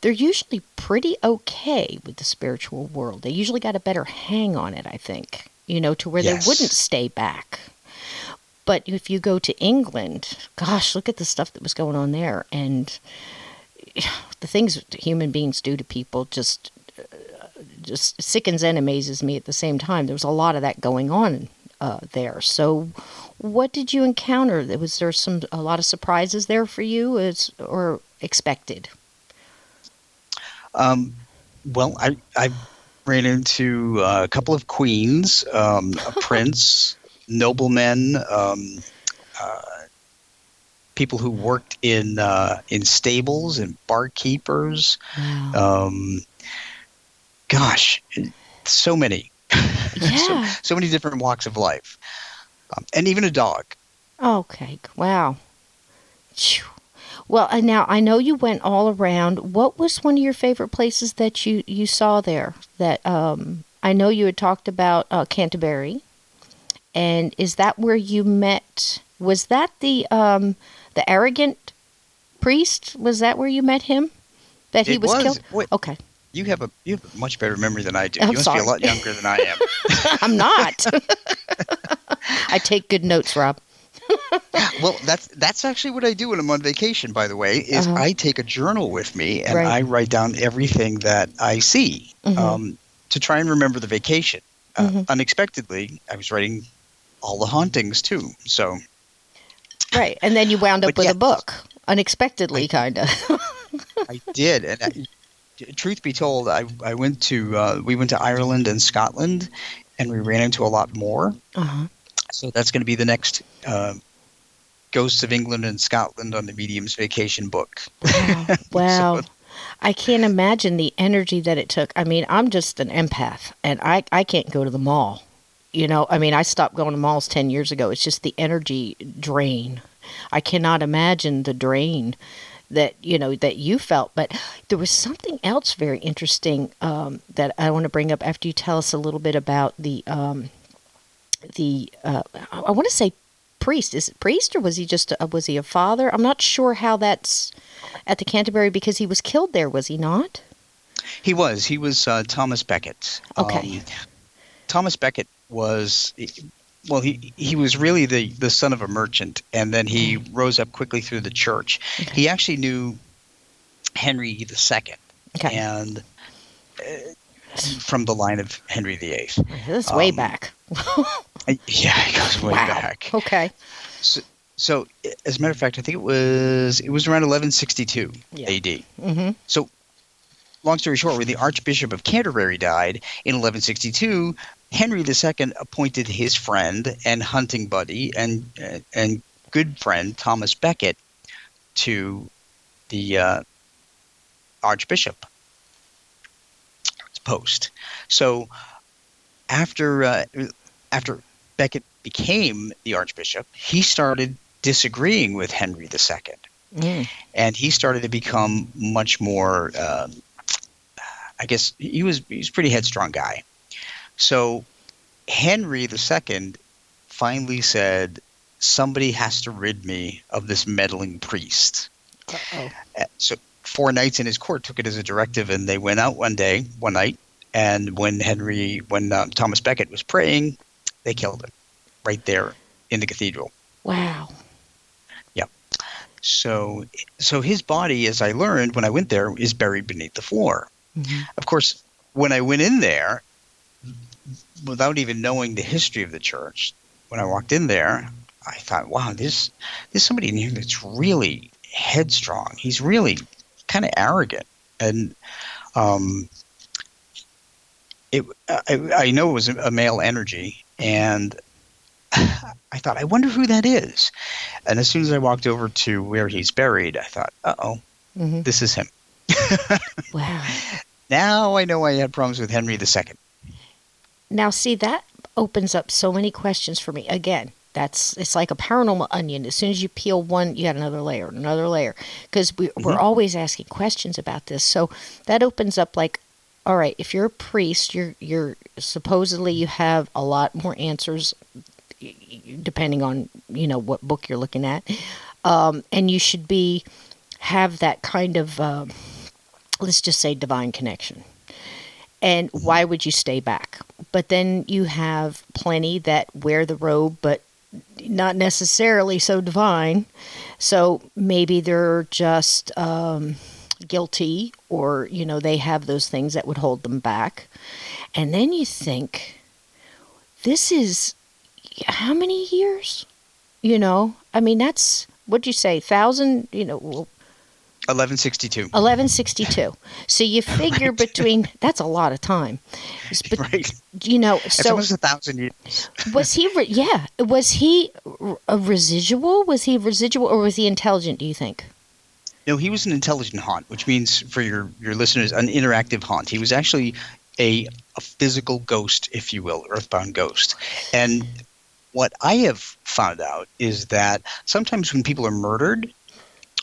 they're usually pretty okay with the spiritual world. They usually got a better hang on it, I think, you know, to where Yes. they wouldn't stay back. But if you go to England, gosh, look at the stuff that was going on there. And the things human beings do to people just sickens and amazes me at the same time. There was a lot of that going on there. So what did you encounter? Was there a lot of surprises there for you or expected? Well, I ran into a couple of queens, a prince, noblemen, people who worked in stables and barkeepers. Wow. Gosh, so many. Yeah. so many different walks of life. And even a dog. Okay. Wow. Phew. Well, and now I know you went all around. What was one of your favorite places that you saw there? That I know you had talked about Canterbury. And is that where you met Was that the arrogant priest? Was that where you met him? That he It was was. killed? Wait, Okay. you have a much better memory than I do. I'm You must be a sorry. lot younger than I am. I'm not. I take good notes, Rob. Well, that's actually what I do when I'm on vacation, by the way, is Uh-huh. I take a journal with me and Right. I write down everything that I see Hmm. to try and remember the vacation. Hmm. Unexpectedly, I was writing all the hauntings too. So, Right. And then you wound up but with a yeah, book. Unexpectedly, I kind of. I did. And truth be told, I went to we went to Ireland and Scotland, and we ran into a lot more. Uh-huh. So that's going to be the next Ghosts of England and Scotland on the Medium's Vacation book. Wow. So Wow. I can't imagine the energy that it took. I mean, I'm just an empath, and I can't go to the mall. I mean, I stopped going to malls 10 years ago. It's just the energy drain. I cannot imagine the drain that you felt. But there was something else very interesting that I want to bring up after you tell us a little bit about the I want to say priest. Is it priest, or was he just was he a father? I'm not sure how that's at the Canterbury, because he was killed there, was he not? he was Thomas Becket. Okay. Thomas Becket was well, he was really the son of a merchant, and then he rose up quickly through the church. Okay. He actually knew Henry II, Okay. and from the line of Henry VIII. This is way back. Yeah, it goes way Wow. back. Okay. So, as a matter of fact, I think it was around 1162 Yeah. A.D. Mm-hmm. So, long story short, when the Archbishop of Canterbury died in 1162, Henry II appointed his friend and hunting buddy and good friend Thomas Becket to the Archbishop post. So after Becket became the Archbishop, he started disagreeing with Henry II, Mm. and he started to become much more. I guess he was a pretty headstrong guy. So Henry II finally said, "Somebody has to rid me of this meddling priest." Uh-oh. So 4 knights in his court took it as a directive, and they went out one night, and when Thomas Becket was praying, they killed him right there in the cathedral. Wow. Yep. So his body, as I learned when I went there, is buried beneath the floor. Mm-hmm. Of course, when I went in there, without even knowing the history of the church, when I walked in there, I thought, wow, there's somebody in here that's really headstrong. He's really kind of arrogant. And I know it was a male energy, and I thought, I wonder who that is. And as soon as I walked over to where he's buried, I thought, uh-oh, Mm-hmm. this is him. Wow. Now I know I had problems with Henry II. Now, see, that opens up so many questions for me. Again, it's like a paranormal onion. As soon as you peel one, you got another layer, because we're always asking questions about this. So that opens up, like, all right, if you're a priest, you're supposedly you have a lot more answers, depending on what book you're looking at, and you should have that kind of let's just say divine connection. And why would you stay back? But then you have plenty that wear the robe, but not necessarily so divine. So maybe they're just guilty, or they have those things that would hold them back. And then you think, this is how many years? I mean, that's, what'd you say, 1,000? 1162. 1162. So you figure Right. between, that's a lot of time. Right. It's So almost 1,000 years. was he? Was he a residual? Was he residual, or was he intelligent? Do you think? No, he was an intelligent haunt, which means, for your listeners, an interactive haunt. He was actually a physical ghost, if you will, earthbound ghost. And what I have found out is that sometimes when people are murdered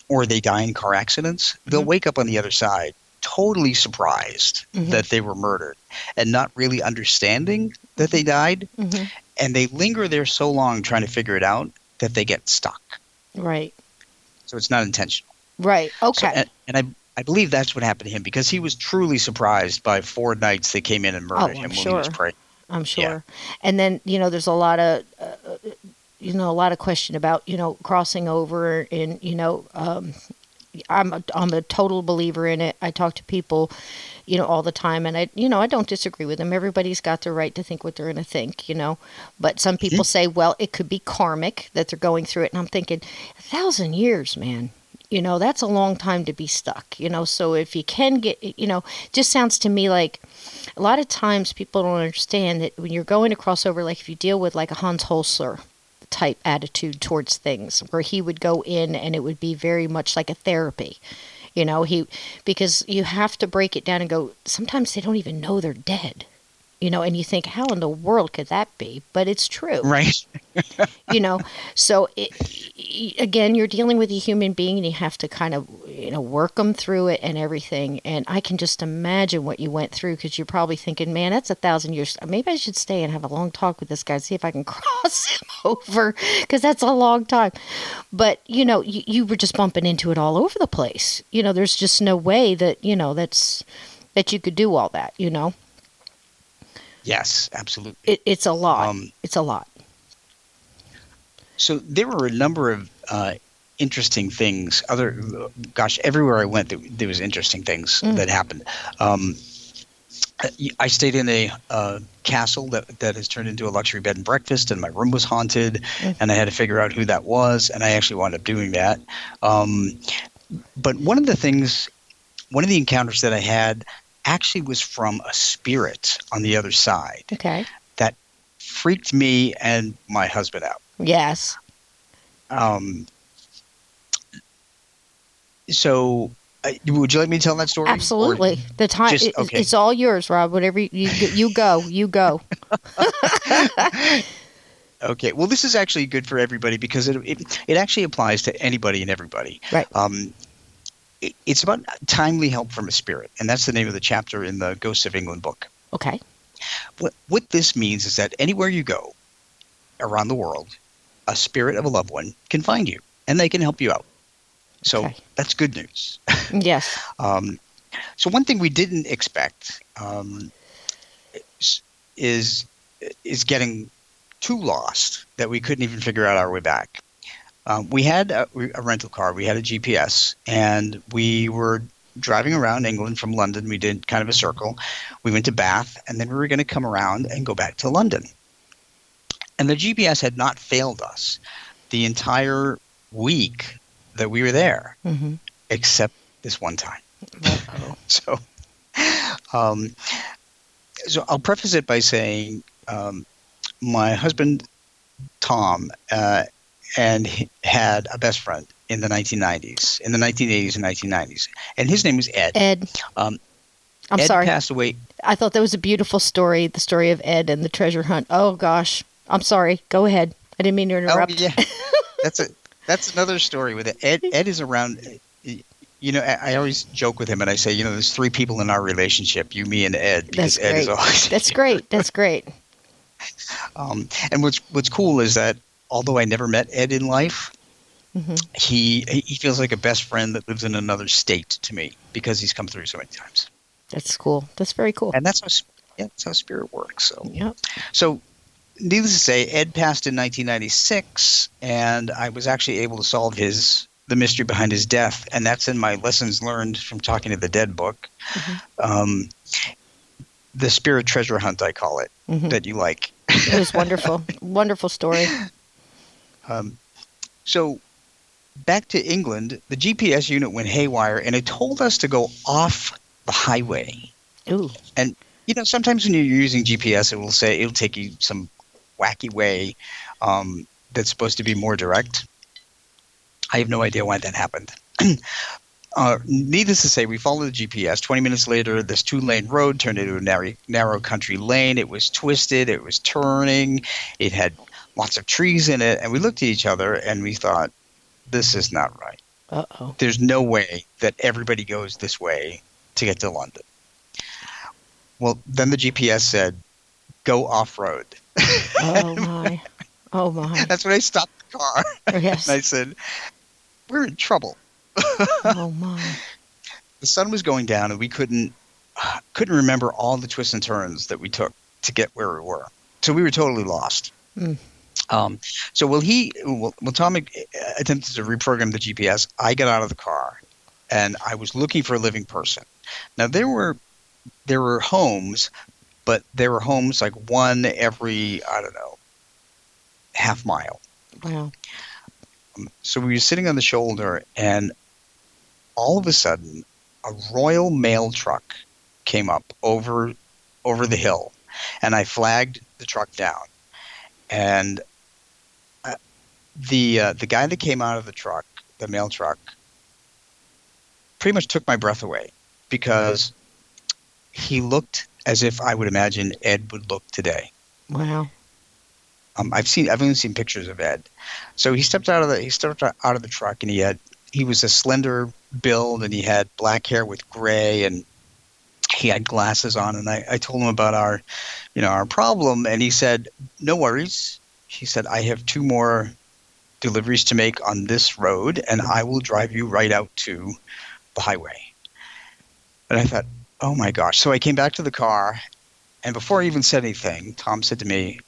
or they die in car accidents, they'll wake up on the other side totally surprised that they were murdered and not really understanding that they died. And they linger there so long trying to figure it out that they get stuck. Right. So it's not intentional. Right. So, Okay. and I believe that's what happened to him, because he was truly surprised by 4 knights that came in and Oh, murdered I'm him while he was sure. praying. I'm Yeah. sure. And then, there's a lot of, a lot of question about, crossing over and, I'm a total believer in it. I talk to people, all the time, and I don't disagree with them. Everybody's got the right to think what they're going to think, But some people Mhm. say, well, it could be karmic that they're going through it, and I'm thinking, 1,000 years, man. That's a long time to be stuck. So if you can get, just sounds to me like a lot of times people don't understand that when you're going to cross over, like if you deal with like a Hans Holzer type attitude towards things, where he would go in and it would be very much like a therapy. Because you have to break it down and go, sometimes they don't even know they're dead. And you think, how in the world could that be? But it's true. Right. So again, you're dealing with a human being, and you have to kind of work them through it and everything. And I can just imagine what you went through, because you're probably thinking, man, that's 1,000 years. Maybe I should stay and have a long talk with this guy, see if I can cross him over, because that's a long time. But you were just bumping into it all over the place. There's just no way that that you could do all that. Yes, absolutely. It's a lot. Um, It's a lot. so there were a number of interesting things. Everywhere I went, there was interesting things that happened. I stayed in a castle that has turned into a luxury bed and breakfast, and my room was haunted, and I had to figure out who that was, and I actually wound up doing that. But one of the encounters that I had actually was from a spirit on the other side Okay. that freaked me and my husband out. Yes. Um, so, would you like me to tell that story? Absolutely. The time Okay. it's all yours, Rob. Whatever you go, you go. Okay. Well, this is actually good for everybody, because it actually applies to anybody and everybody. Right. It's about timely help from a spirit, and that's the name of the chapter in the Ghosts of England book. Okay. What this means is that anywhere you go around the world, a spirit of a loved one can find you, and they can help you out. So Okay. that's good news. Yes. So one thing we didn't expect is getting too lost that we couldn't even figure out our way back. We had a rental car. We had a GPS, and we were driving around England from London. We did kind of a circle. We went to Bath, and then we were going to come around and go back to London. And the GPS had not failed us the entire week that we were there, except this one time. Uh-oh. So I'll preface it by saying my husband, Tom, and he had a best friend in the 1980s and 1990s, and his name was Ed. Ed. I'm Ed sorry. passed away. I thought that was a beautiful story, the story of Ed and the treasure hunt. Oh gosh. I'm sorry. Go ahead. I didn't mean to interrupt. Oh yeah, that's another story with it. Ed is around. I always joke with him, and I say, there's 3 people in our relationship: you, me, and Ed. Because That's Ed is great. always. That's great. That's great. And what's cool is that although I never met Ed in life, he feels like a best friend that lives in another state to me, because he's come through so many times. That's cool. That's very cool. And that's how spirit works. So. Yep. So, needless to say, Ed passed in 1996, and I was actually able to solve the mystery behind his death, and that's in my Lessons Learned from Talking to the Dead book. The Spirit Treasure Hunt, I call it, that you like. It was wonderful. Wonderful story. So, back to England, the GPS unit went haywire, and it told us to go off the highway. Ooh. And sometimes when you're using GPS, it'll take you some wacky way that's supposed to be more direct. I have no idea why that happened. Needless to say, we followed the GPS. 20 minutes later, this 2-lane road turned into a narrow country lane. It was twisted. It was turning. It had lots of trees in it. And we looked at each other, and we thought, this is not right. Uh-oh. There's no way that everybody goes this way to get to London. Well, then the GPS said, go off-road. Oh, my. Oh, my. That's when I stopped car. And Yes. I said, we're in trouble. Oh my. The sun was going down, and we couldn't remember all the twists and turns that we took to get where we were. So we were totally lost. Mm. Um, so when Tom attempted to reprogram the GPS, I got out of the car and I was looking for a living person. Now there were homes, but there were homes like one every, I don't know, half mile. Wow. So we were sitting on the shoulder, and all of a sudden, a Royal Mail truck came up over the hill, and I flagged the truck down. And the guy that came out of the truck, the mail truck, pretty much took my breath away because he looked as if I would imagine Ed would look today. Wow. I've only seen pictures of Ed. So he stepped out of the truck, and he was a slender build, and he had black hair with gray, and he had glasses on. And I told him about our problem, and he said, "No worries." He said, "I have 2 more deliveries to make on this road, and I will drive you right out to the highway." And I thought, oh my gosh. So I came back to the car, and before I even said anything, Tom said to me,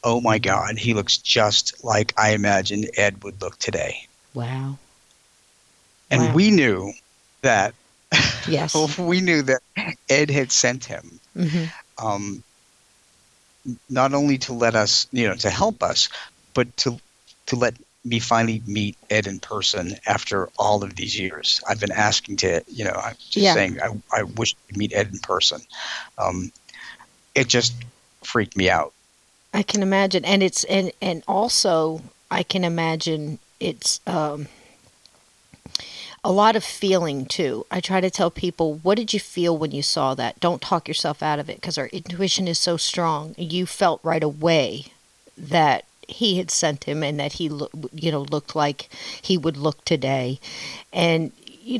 "Oh my God, he looks just like I imagined Ed would look today." Wow. And Wow. we knew that Yes. we knew that Ed had sent him, Mm-hmm. not only to let us, to help us, but to let me finally meet Ed in person after all of these years. I've been asking I'm just saying, I wish to meet Ed in person. It just freaked me out. I can imagine, and and also I can imagine it's a lot of feeling too. I try to tell people, what did you feel when you saw that? Don't talk yourself out of it, because our intuition is so strong. You felt right away that he had sent him, and that he looked like he would look today. And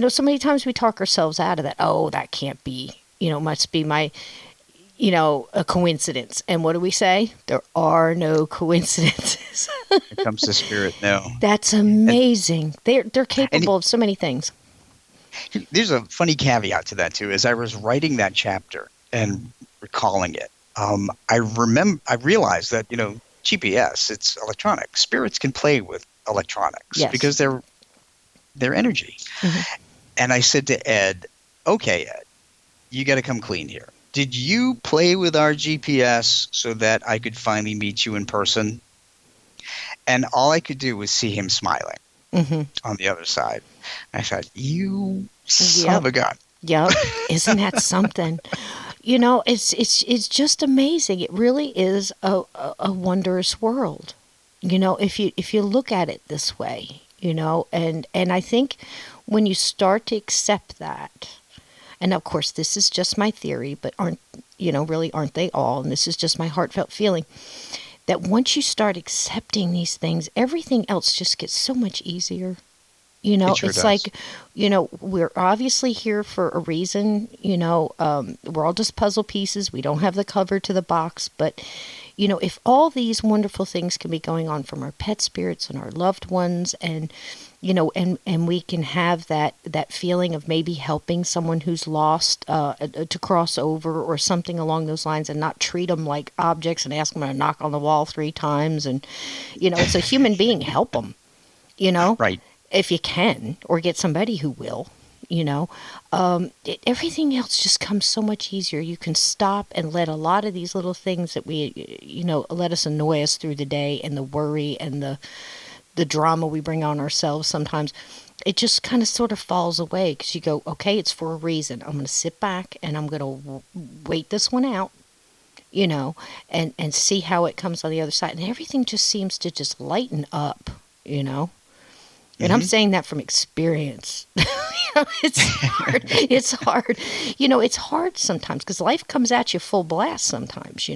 so many times we talk ourselves out of that. Oh, that can't be. Must be my a coincidence. And what do we say? There are no coincidences. When it comes to spirit, no. That's amazing. They're capable of so many things. There's a funny caveat to that too. As I was writing that chapter and recalling it, I realized that GPS, it's electronic. Spirits can play with electronics, Yes. because they're energy. Mm-hmm. And I said to Ed, "Okay, Ed, you got to come clean here. Did you play with our GPS so that I could finally meet you in person?" And all I could do was see him smiling on the other side. I thought, you son of a gun. Yep. Isn't that something? It's just amazing. It really is a wondrous world. If you look at it this way, and I think when you start to accept that, and of course this is just my theory, but aren't they all? And this is just my heartfelt feeling, that once you start accepting these things, everything else just gets so much easier. It sure It's does. like, we're obviously here for a reason. We're all just puzzle pieces. We don't have the cover to the box. But, if all these wonderful things can be going on from our pet spirits and our loved ones, and, and we can have that feeling of maybe helping someone who's lost to cross over or something along those lines, and not treat them like objects and ask them to knock on the wall 3 times. And, it's a human being. Help them, Right. if you can, or get somebody who will, everything else just comes so much easier. You can stop and let a lot of these little things that let us annoy us through the day, and the worry and the drama we bring on ourselves sometimes. It just kind of sort of falls away, because you go, okay, it's for a reason. I'm going to sit back and I'm going to wait this one out, and see how it comes on the other side. And everything just seems to just lighten up, And I'm saying that from experience. It's hard. It's hard. It's hard sometimes, because life comes at you full blast sometimes,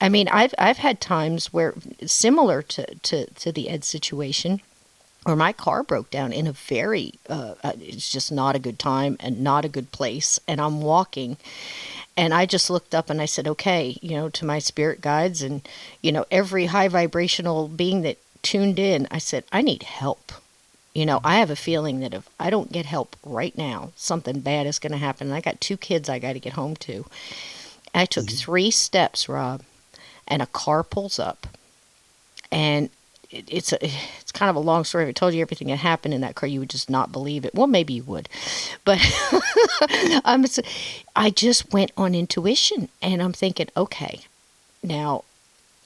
I mean, I've had times where, similar to the Ed situation, where my car broke down in a very, it's just not a good time and not a good place. And I'm walking, and I just looked up and I said, okay, to my spirit guides and, every high vibrational being that tuned in. I said, I need help. I have a feeling that if I don't get help right now, something bad is going to happen. And I got 2 kids I got to get home to. I took 3 steps, Rob, and a car pulls up. And it's kind of a long story. If I told you everything that happened in that car, you would just not believe it. Well, maybe you would. But I just went on intuition. And I'm thinking, okay, now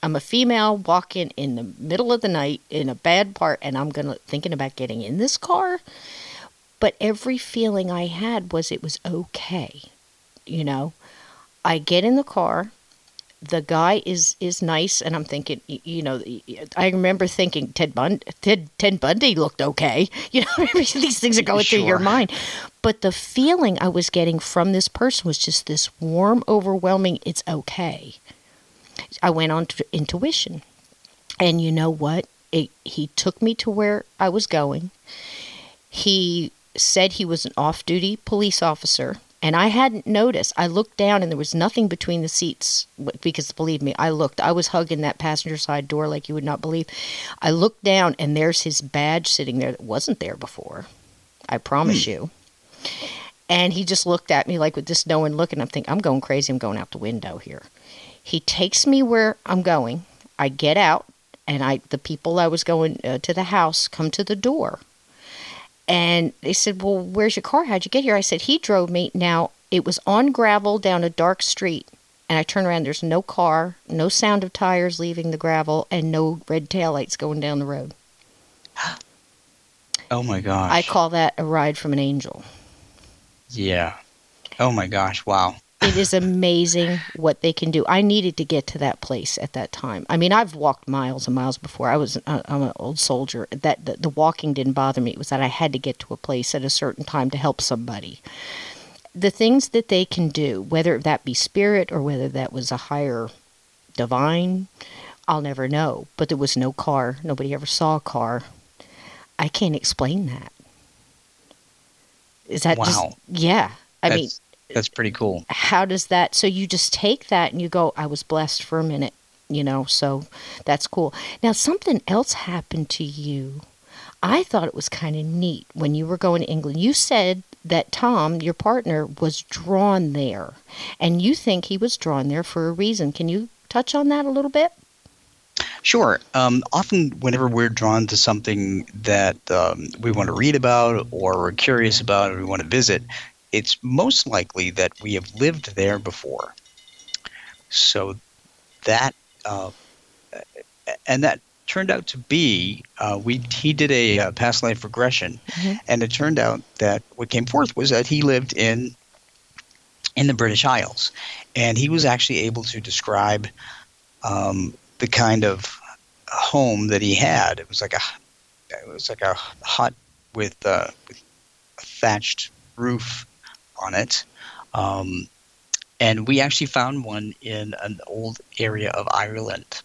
I'm a female walking in the middle of the night in a bad part, and I'm thinking about getting in this car. But every feeling I had was it was okay. I get in the car. The guy is nice, and I'm thinking, I remember thinking Ted Bundy looked okay. These things are going through your mind. But the feeling I was getting from this person was just this warm, overwhelming, it's okay. I went on to intuition. And you know what? He took me to where I was going. He said he was an off-duty police officer. And I hadn't noticed. I looked down and there was nothing between the seats because, believe me, I looked. I was hugging that passenger side door like you would not believe. I looked down and there's his badge sitting there that wasn't there before. I promise you. And he just looked at me like with this knowing look, and I'm thinking, I'm going crazy. I'm going out the window here. He takes me where I'm going. I get out, and the people I was going to the house come to the door. And they said, well, where's your car? How'd you get here? I said, he drove me. Now, it was on gravel down a dark street. And I turned around. There's no car, no sound of tires leaving the gravel, and no red taillights going down the road. Oh, my gosh. I call that a ride from an angel. Yeah. Oh, my gosh. Wow. It is amazing what they can do. I needed to get to that place at that time. I mean, I've walked miles and miles before. I'm an old soldier. That the walking didn't bother me. It was that I had to get to a place at a certain time to help somebody. The things that they can do, whether that be spirit or whether that was a higher divine, I'll never know. But there was no car. Nobody ever saw a car. I can't explain that. Is that just... Yeah. I mean... That's pretty cool. How does that... So you just take that and you go, I was blessed for a minute, so that's cool. Now, something else happened to you. I thought it was kind of neat when you were going to England. You said that Tom, your partner, was drawn there, and you think he was drawn there for a reason. Can you touch on that a little bit? Sure. Often whenever we're drawn to something that we want to read about or we're curious about or we want to visit, it's most likely that we have lived there before. So that, and that turned out to be, he did a past life regression, and it turned out that what came forth was that he lived in the British Isles, and he was actually able to describe the kind of home that he had. It was like a hut with a thatched roof on it, and we actually found one in an old area of Ireland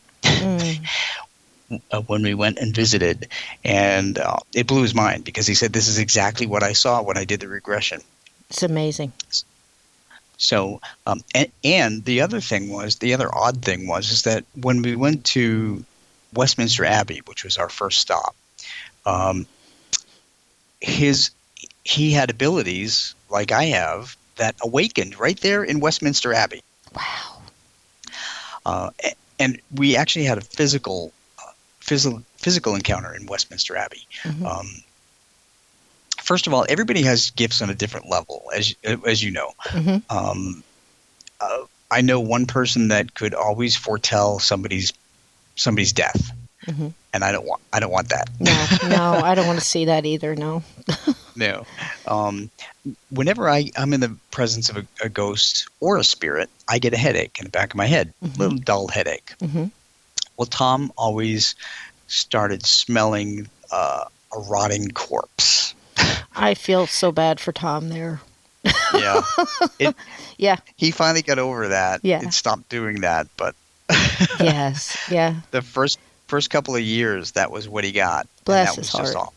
when we went and visited, and it blew his mind because he said, this is exactly what I saw when I did the regression. It's amazing. So, and the other odd thing was that when we went to Westminster Abbey, which was our first stop, he had abilities like I have that awakened right there in Westminster Abbey. Wow. And we actually had a physical encounter in Westminster Abbey. First of all, everybody has gifts on a different level, as you know. I know one person that could always foretell somebody's death, and I don't want that. No, I don't want to see that either. No. No. Whenever I'm in the presence of a ghost or a spirit, I get a headache in the back of my head, a little dull headache. Well, Tom always started smelling a rotting corpse. I feel so bad for Tom there. Yeah. Yeah. He finally got over that. Yeah. It stopped doing that, but yes. Yeah. The first couple of years, that was what he got. Bless and that his was heart. Just all.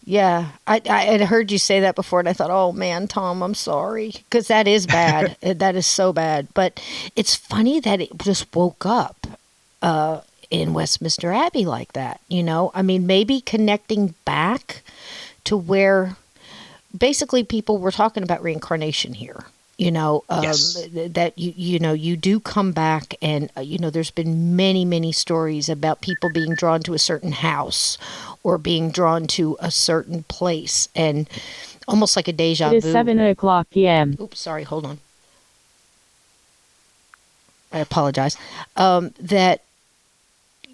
Yeah, I had heard you say that before, and I thought, oh, man, Tom, I'm sorry, because that is bad. That is so bad. But it's funny that it just woke up. in Westminster Abbey like that, you know? I mean, maybe connecting back to where basically people were talking about reincarnation here. You know, Yes. that you know, you do come back, and you know, there's been many stories about people being drawn to a certain house or being drawn to a certain place, and almost like a deja vu. It is 7:00 p.m. Oops, sorry, hold on. I apologize. That,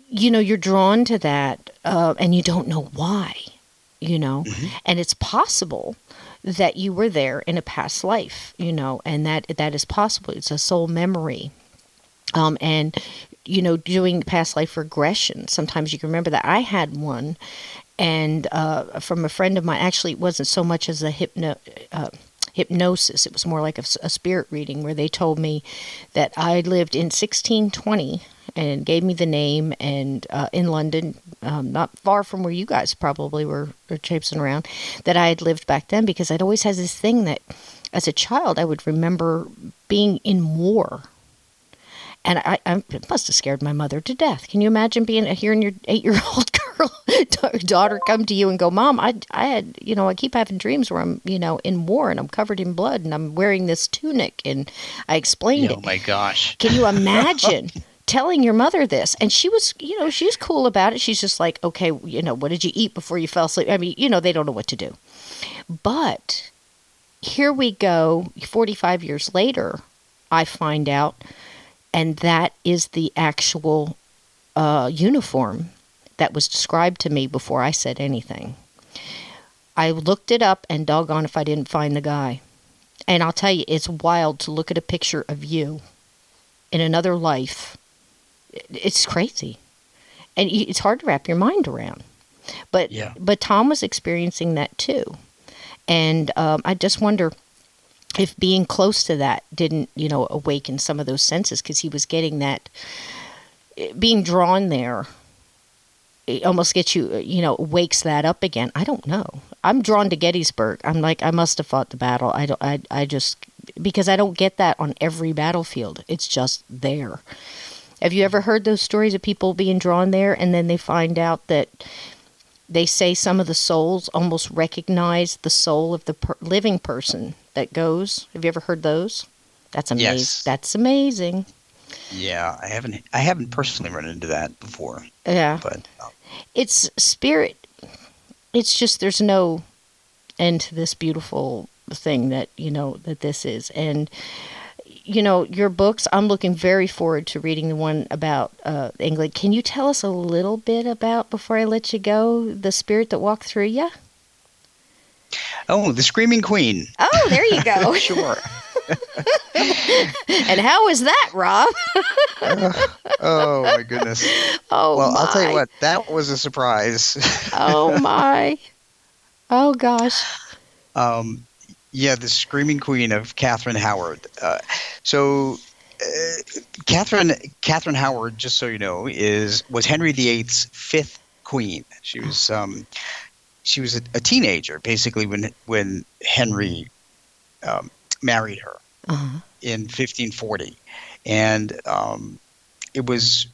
you know, you're drawn to that, and you don't know why, you know, and it's possible that you were there in a past life, you know, and that is possible. It's a soul memory. And, you know, doing past life regression, sometimes you can remember that. I had one, and from a friend of mine. Actually, it wasn't so much as a hypnosis. It was more like a spirit reading, where they told me that I lived in 1620 and gave me the name, and in London, not far from where you guys probably were traipsing around, that I had lived back then, because I'd always had this thing that as a child I would remember being in war. And I must have scared my mother to death. Can you imagine hearing your 8-year-old girl daughter come to you and go, "Mom, I had, you know, I keep having dreams where I'm, you know, in war and I'm covered in blood and I'm wearing this tunic," and I explained it. Oh my gosh. Can you imagine telling your mother this? And she was, you know, she's cool about it. She's just like, "Okay, you know, what did you eat before you fell asleep?" I mean, you know, they don't know what to do. But here we go, 45 years later, I find out. And that is the actual uniform that was described to me before I said anything. I looked it up, and doggone if I didn't find the guy. And I'll tell you, it's wild to look at a picture of you in another life. It's crazy. And it's hard to wrap your mind around. But Tom was experiencing that too. And I just wonder if being close to that didn't, you know, awaken some of those senses, because he was getting that, being drawn there, it almost gets you, you know, wakes that up again. I don't know. I'm drawn to Gettysburg. I'm like, I must have fought the battle. I just, because I don't get that on every battlefield. It's just there. Have you ever heard those stories of people being drawn there, and then they find out that they say some of the souls almost recognize the soul of the living person that goes? Have you ever heard those? That's amazing. Yes. That's amazing. Yeah, I haven't personally run into that before. Yeah. But it's spirit. It's just, there's no end to this beautiful thing that, you know, that this is. And, you know, your books, I'm looking very forward to reading the one about England. Can you tell us a little bit about, before I let you go, the spirit that walked through you? the Screaming Queen. Oh, there you go. Sure. And how was that, Rob? Oh my goodness. Oh, well, my. I'll tell you what, that was a surprise. Oh my. Oh gosh. Yeah, the Screaming Queen of Catherine Howard. Catherine Howard, just so you know, was Henry VIII's fifth queen. She was a teenager basically when Henry married her in 1540, and it was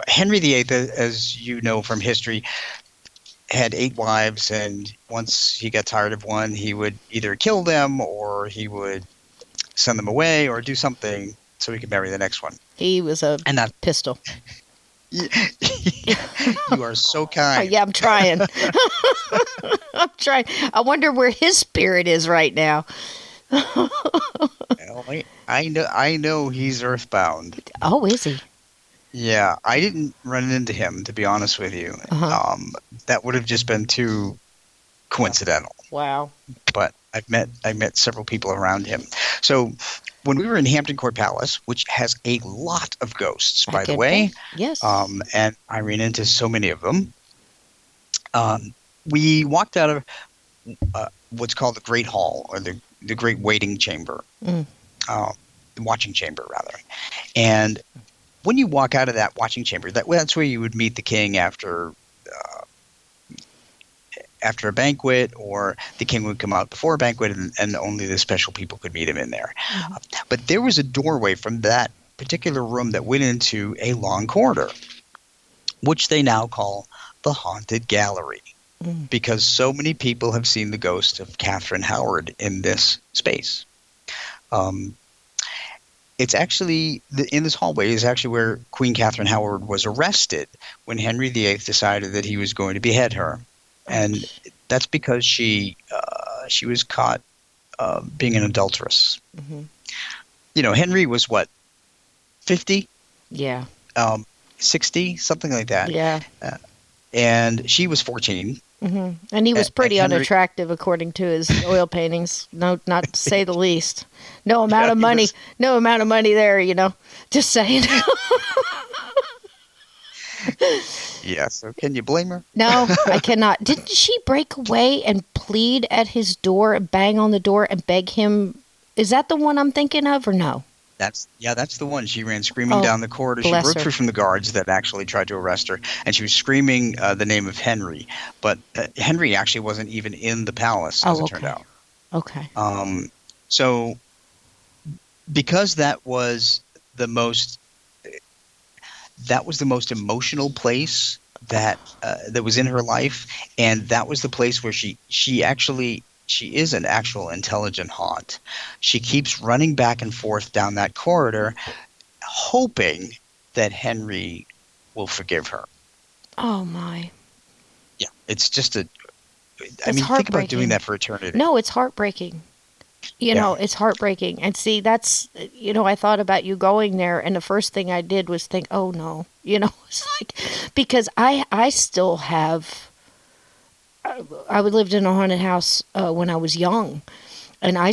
Henry VIII, as you know from history, had 8 wives, and once he got tired of one, he would either kill them or he would send them away or do something so he could marry the next one. He was a pistol. You are so kind. Yeah, I'm trying. I'm trying. I wonder where his spirit is right now. Well, I know he's earthbound. Oh, is he? Yeah, I didn't run into him, to be honest with you. That would have just been too coincidental. Wow. But I've met several people around him. So when we were in Hampton Court Palace, which has a lot of ghosts, by the way, yes, and I ran into so many of them. We walked out of what's called the Great Hall, or the Great Waiting Chamber, the Watching Chamber, rather, and when you walk out of that watching chamber, that's where you would meet the king after a banquet, or the king would come out before a banquet, and only the special people could meet him in there. But there was a doorway from that particular room that went into a long corridor, which they now call the Haunted Gallery, because so many people have seen the ghost of Catherine Howard in this space. It's actually, in this hallway is actually where Queen Catherine Howard was arrested when Henry VIII decided that he was going to behead her. And that's because she was caught being an adulteress. Henry was what, 50? Yeah. 60, something like that. Yeah. And she was 14. And he was pretty Henry, unattractive, according to his oil paintings. No, not to say the least. No amount of money. No amount of money there. Just saying. Yeah. So can you blame her? No, I cannot. Didn't she break away and plead at his door, and bang on the door, and beg him? Is that the one I'm thinking of, or no? That's the one. She ran screaming down the corridor. She broke free from the guards that actually tried to arrest her, and she was screaming the name of Henry. But Henry actually wasn't even in the palace, as it turned out. Okay. So, because that was the most emotional place that was in her life, and that was the place where she is an actual intelligent haunt. She keeps running back and forth down that corridor, hoping that Henry will forgive her. Oh, my. Yeah, it's just think about doing that for eternity. No, it's heartbreaking. It's heartbreaking. And see, that's, I thought about you going there, and the first thing I did was think, oh, no. It's like, because I still have... I lived in a haunted house when I was young, and I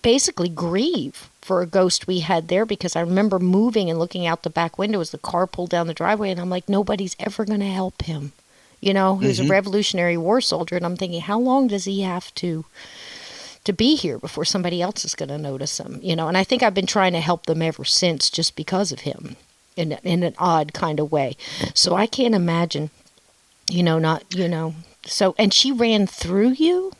basically grieve for a ghost we had there, because I remember moving and looking out the back window as the car pulled down the driveway, and I'm like, nobody's ever going to help him. He was a Revolutionary War soldier, and I'm thinking, how long does he have to be here before somebody else is going to notice him? And I think I've been trying to help them ever since, just because of him, in an odd kind of way. So I can't imagine. So, and she ran through you?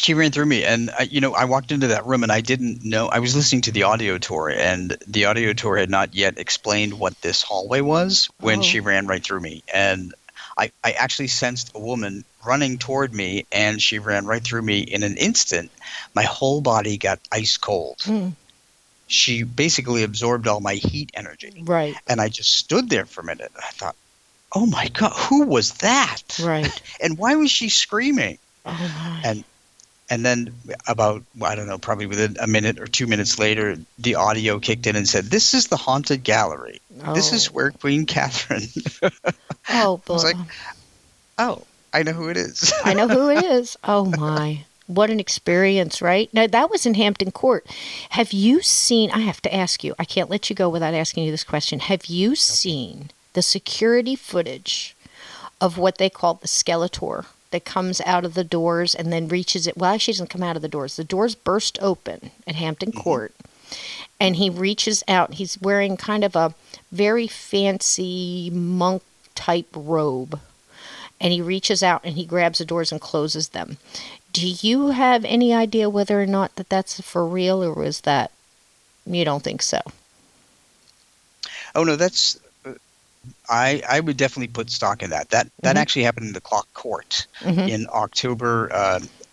She ran through me, and I walked into that room, and I didn't know. I was listening to the audio tour, and the audio tour had not yet explained what this hallway was when she ran right through me. And I actually sensed a woman running toward me, and she ran right through me in an instant. My whole body got ice cold. She basically absorbed all my heat energy. Right. And I just stood there for a minute. I thought, oh my God, who was that? Right. And why was she screaming? Oh my. And then about, I don't know, probably within a minute or 2 minutes later, the audio kicked in and said, "This is the Haunted Gallery. This is where Queen Catherine." Oh, boy. I was like, oh, I know who it is. I know who it is. Oh my. What an experience, right? Now, that was in Hampton Court. Have you seen, I have to ask you, I can't let you go without asking you this question. Have you seen the security footage of what they call the Skeletor that comes out of the doors and then reaches it? Well, actually, it doesn't come out of the doors. The doors burst open at Hampton Court, and he reaches out. He's wearing kind of a very fancy monk-type robe, and he reaches out and he grabs the doors and closes them. Do you have any idea whether or not that's for real, or was that you don't think so? Oh, no, that's... I would definitely put stock in that. That actually happened in the Clock Court in October.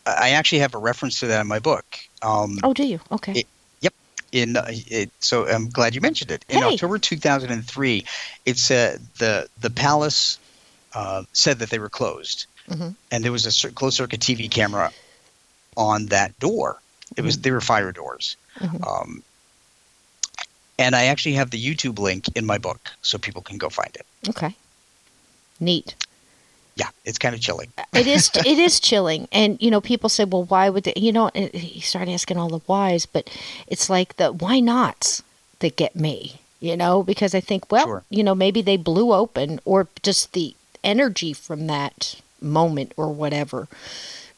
I actually have a reference to that in my book. Oh, do you? Okay. Yep. So I'm glad you mentioned it. In October 2003, it said the palace said that they were closed, and there was a closed circuit TV camera on that door. They were fire doors. And I actually have the YouTube link in my book, so people can go find it. Okay. Neat. Yeah, it's kind of chilling. It is. It is chilling, and people say, "Well, why would they?" You start asking all the whys, but it's like the why nots that get me. Because I think, well, sure. Maybe they blew open, or just the energy from that moment or whatever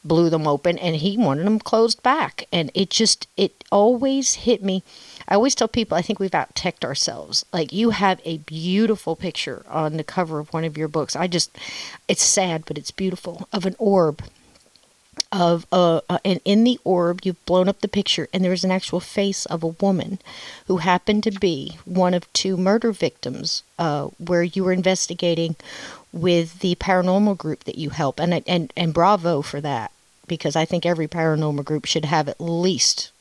blew them open, and he wanted them closed back, and it always hit me. I always tell people, I think we've out-teched ourselves. Like, you have a beautiful picture on the cover of one of your books. It's sad, but it's beautiful, of an orb. of and in the orb you've blown up the picture, and there was an actual face of a woman who happened to be one of 2 murder victims where you were investigating with the paranormal group that you help, and bravo for that, because I think every paranormal group should have at least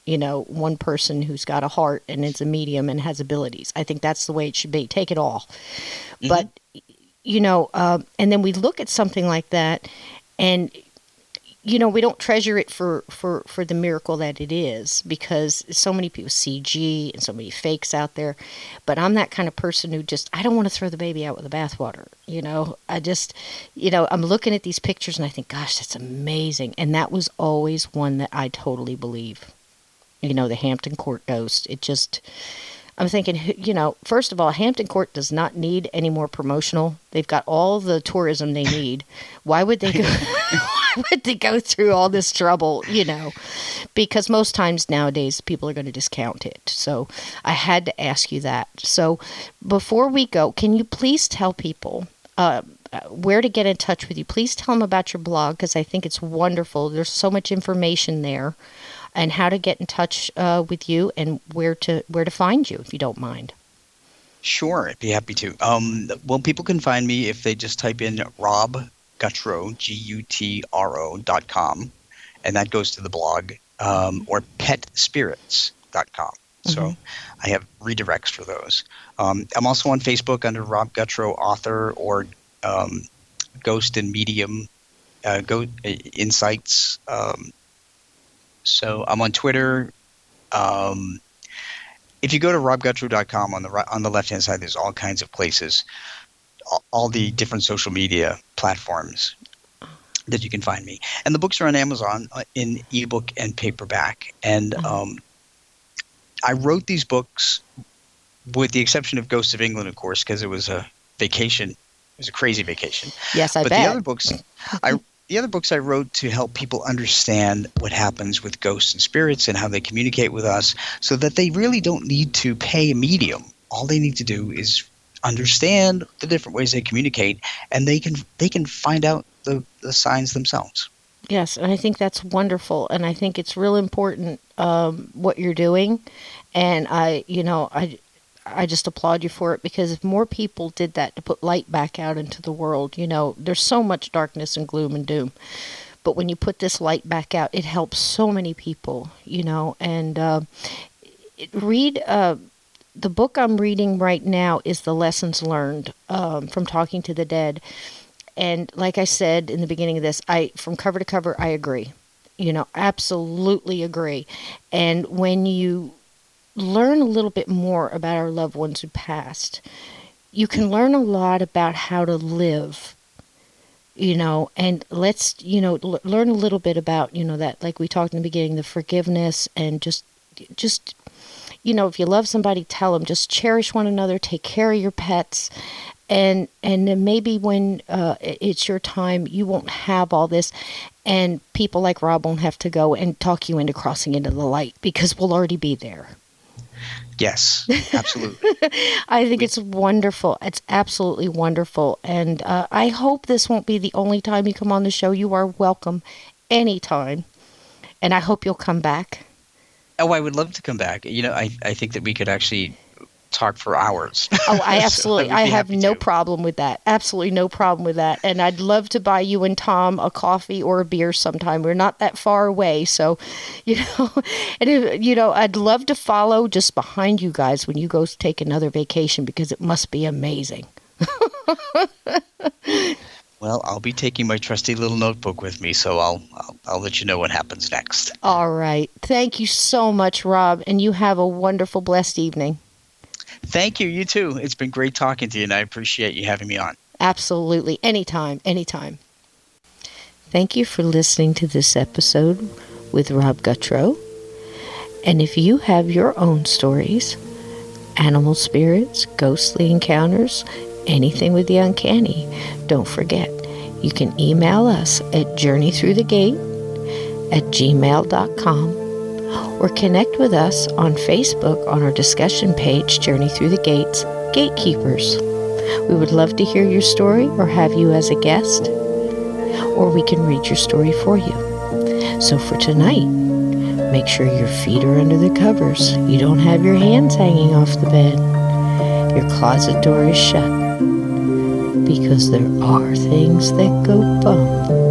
one person who's got a heart and is a medium and has abilities. I think that's the way it should be. Take it all. Mm-hmm. But and then we look at something like that, and we don't treasure it for the miracle that it is, because so many people CG and so many fakes out there. But I'm that kind of person who I don't want to throw the baby out with the bathwater. I just, I'm looking at these pictures and I think, gosh, that's amazing. And that was always one that I totally believe. The Hampton Court ghost. I'm thinking, first of all, Hampton Court does not need any more promotional. They've got all the tourism they need. Why would they go? Why would they go through all this trouble? Because most times nowadays people are going to discount it. So I had to ask you that. So before we go, can you please tell people where to get in touch with you? Please tell them about your blog, because I think it's wonderful. There's so much information there. And how to get in touch with you, and where to find you, if you don't mind. Sure, I'd be happy to. Well, people can find me if they just type in Rob Gutro, GUTRO.com, and that goes to the blog, or petspirits.com. So I have redirects for those. I'm also on Facebook under Rob Gutro, author, or Ghost and Medium Insights. So I'm on Twitter. If you go to robgutro.com, on the left-hand side, there's all kinds of places, all the different social media platforms that you can find me. And the books are on Amazon in ebook and paperback. And I wrote these books, with the exception of Ghosts of England, of course, because it was a vacation. It was a crazy vacation. Yes, I bet. But the other books I wrote to help people understand what happens with ghosts and spirits and how they communicate with us, so that they really don't need to pay a medium. All they need to do is understand the different ways they communicate, and they can find out the signs themselves. Yes, and I think that's wonderful, and I think it's real important what you're doing, and I just applaud you for it, because if more people did that, to put light back out into the world, there's so much darkness and gloom and doom. But when you put this light back out, it helps so many people, and read, the book I'm reading right now is The Lessons Learned from Talking to the Dead. And like I said in the beginning of this, from cover to cover, I agree, absolutely agree. And when you learn a little bit more about our loved ones who passed, you can learn a lot about how to live, and let's, learn a little bit about, that, like we talked in the beginning, the forgiveness, and just, if you love somebody, tell them, just cherish one another, take care of your pets, and then maybe when it's your time, you won't have all this, and people like Rob won't have to go and talk you into crossing into the light, because we'll already be there. Yes, absolutely. I think it's wonderful. It's absolutely wonderful. And I hope this won't be the only time you come on the show. You are welcome anytime. And I hope you'll come back. Oh, I would love to come back. I think that we could actually talk for hours. Oh, I absolutely. So I have no problem with that. Absolutely no problem with that. And I'd love to buy you and Tom a coffee or a beer sometime. We're not that far away, so I'd love to follow just behind you guys when you go take another vacation, because it must be amazing. Well, I'll be taking my trusty little notebook with me, so I'll let you know what happens next. All right. Thank you so much, Rob, and you have a wonderful, blessed evening. Thank you. You too. It's been great talking to you, and I appreciate you having me on. Absolutely. Anytime. Thank you for listening to this episode with Rob Gutro. And if you have your own stories, animal spirits, ghostly encounters, anything with the uncanny, don't forget, you can email us at journeythroughthegate@gmail.com. or connect with us on Facebook on our discussion page, Journey Through the Gates, Gatekeepers. We would love to hear your story or have you as a guest, or we can read your story for you. So for tonight, make sure your feet are under the covers. You don't have your hands hanging off the bed. Your closet door is shut. Because there are things that go bump.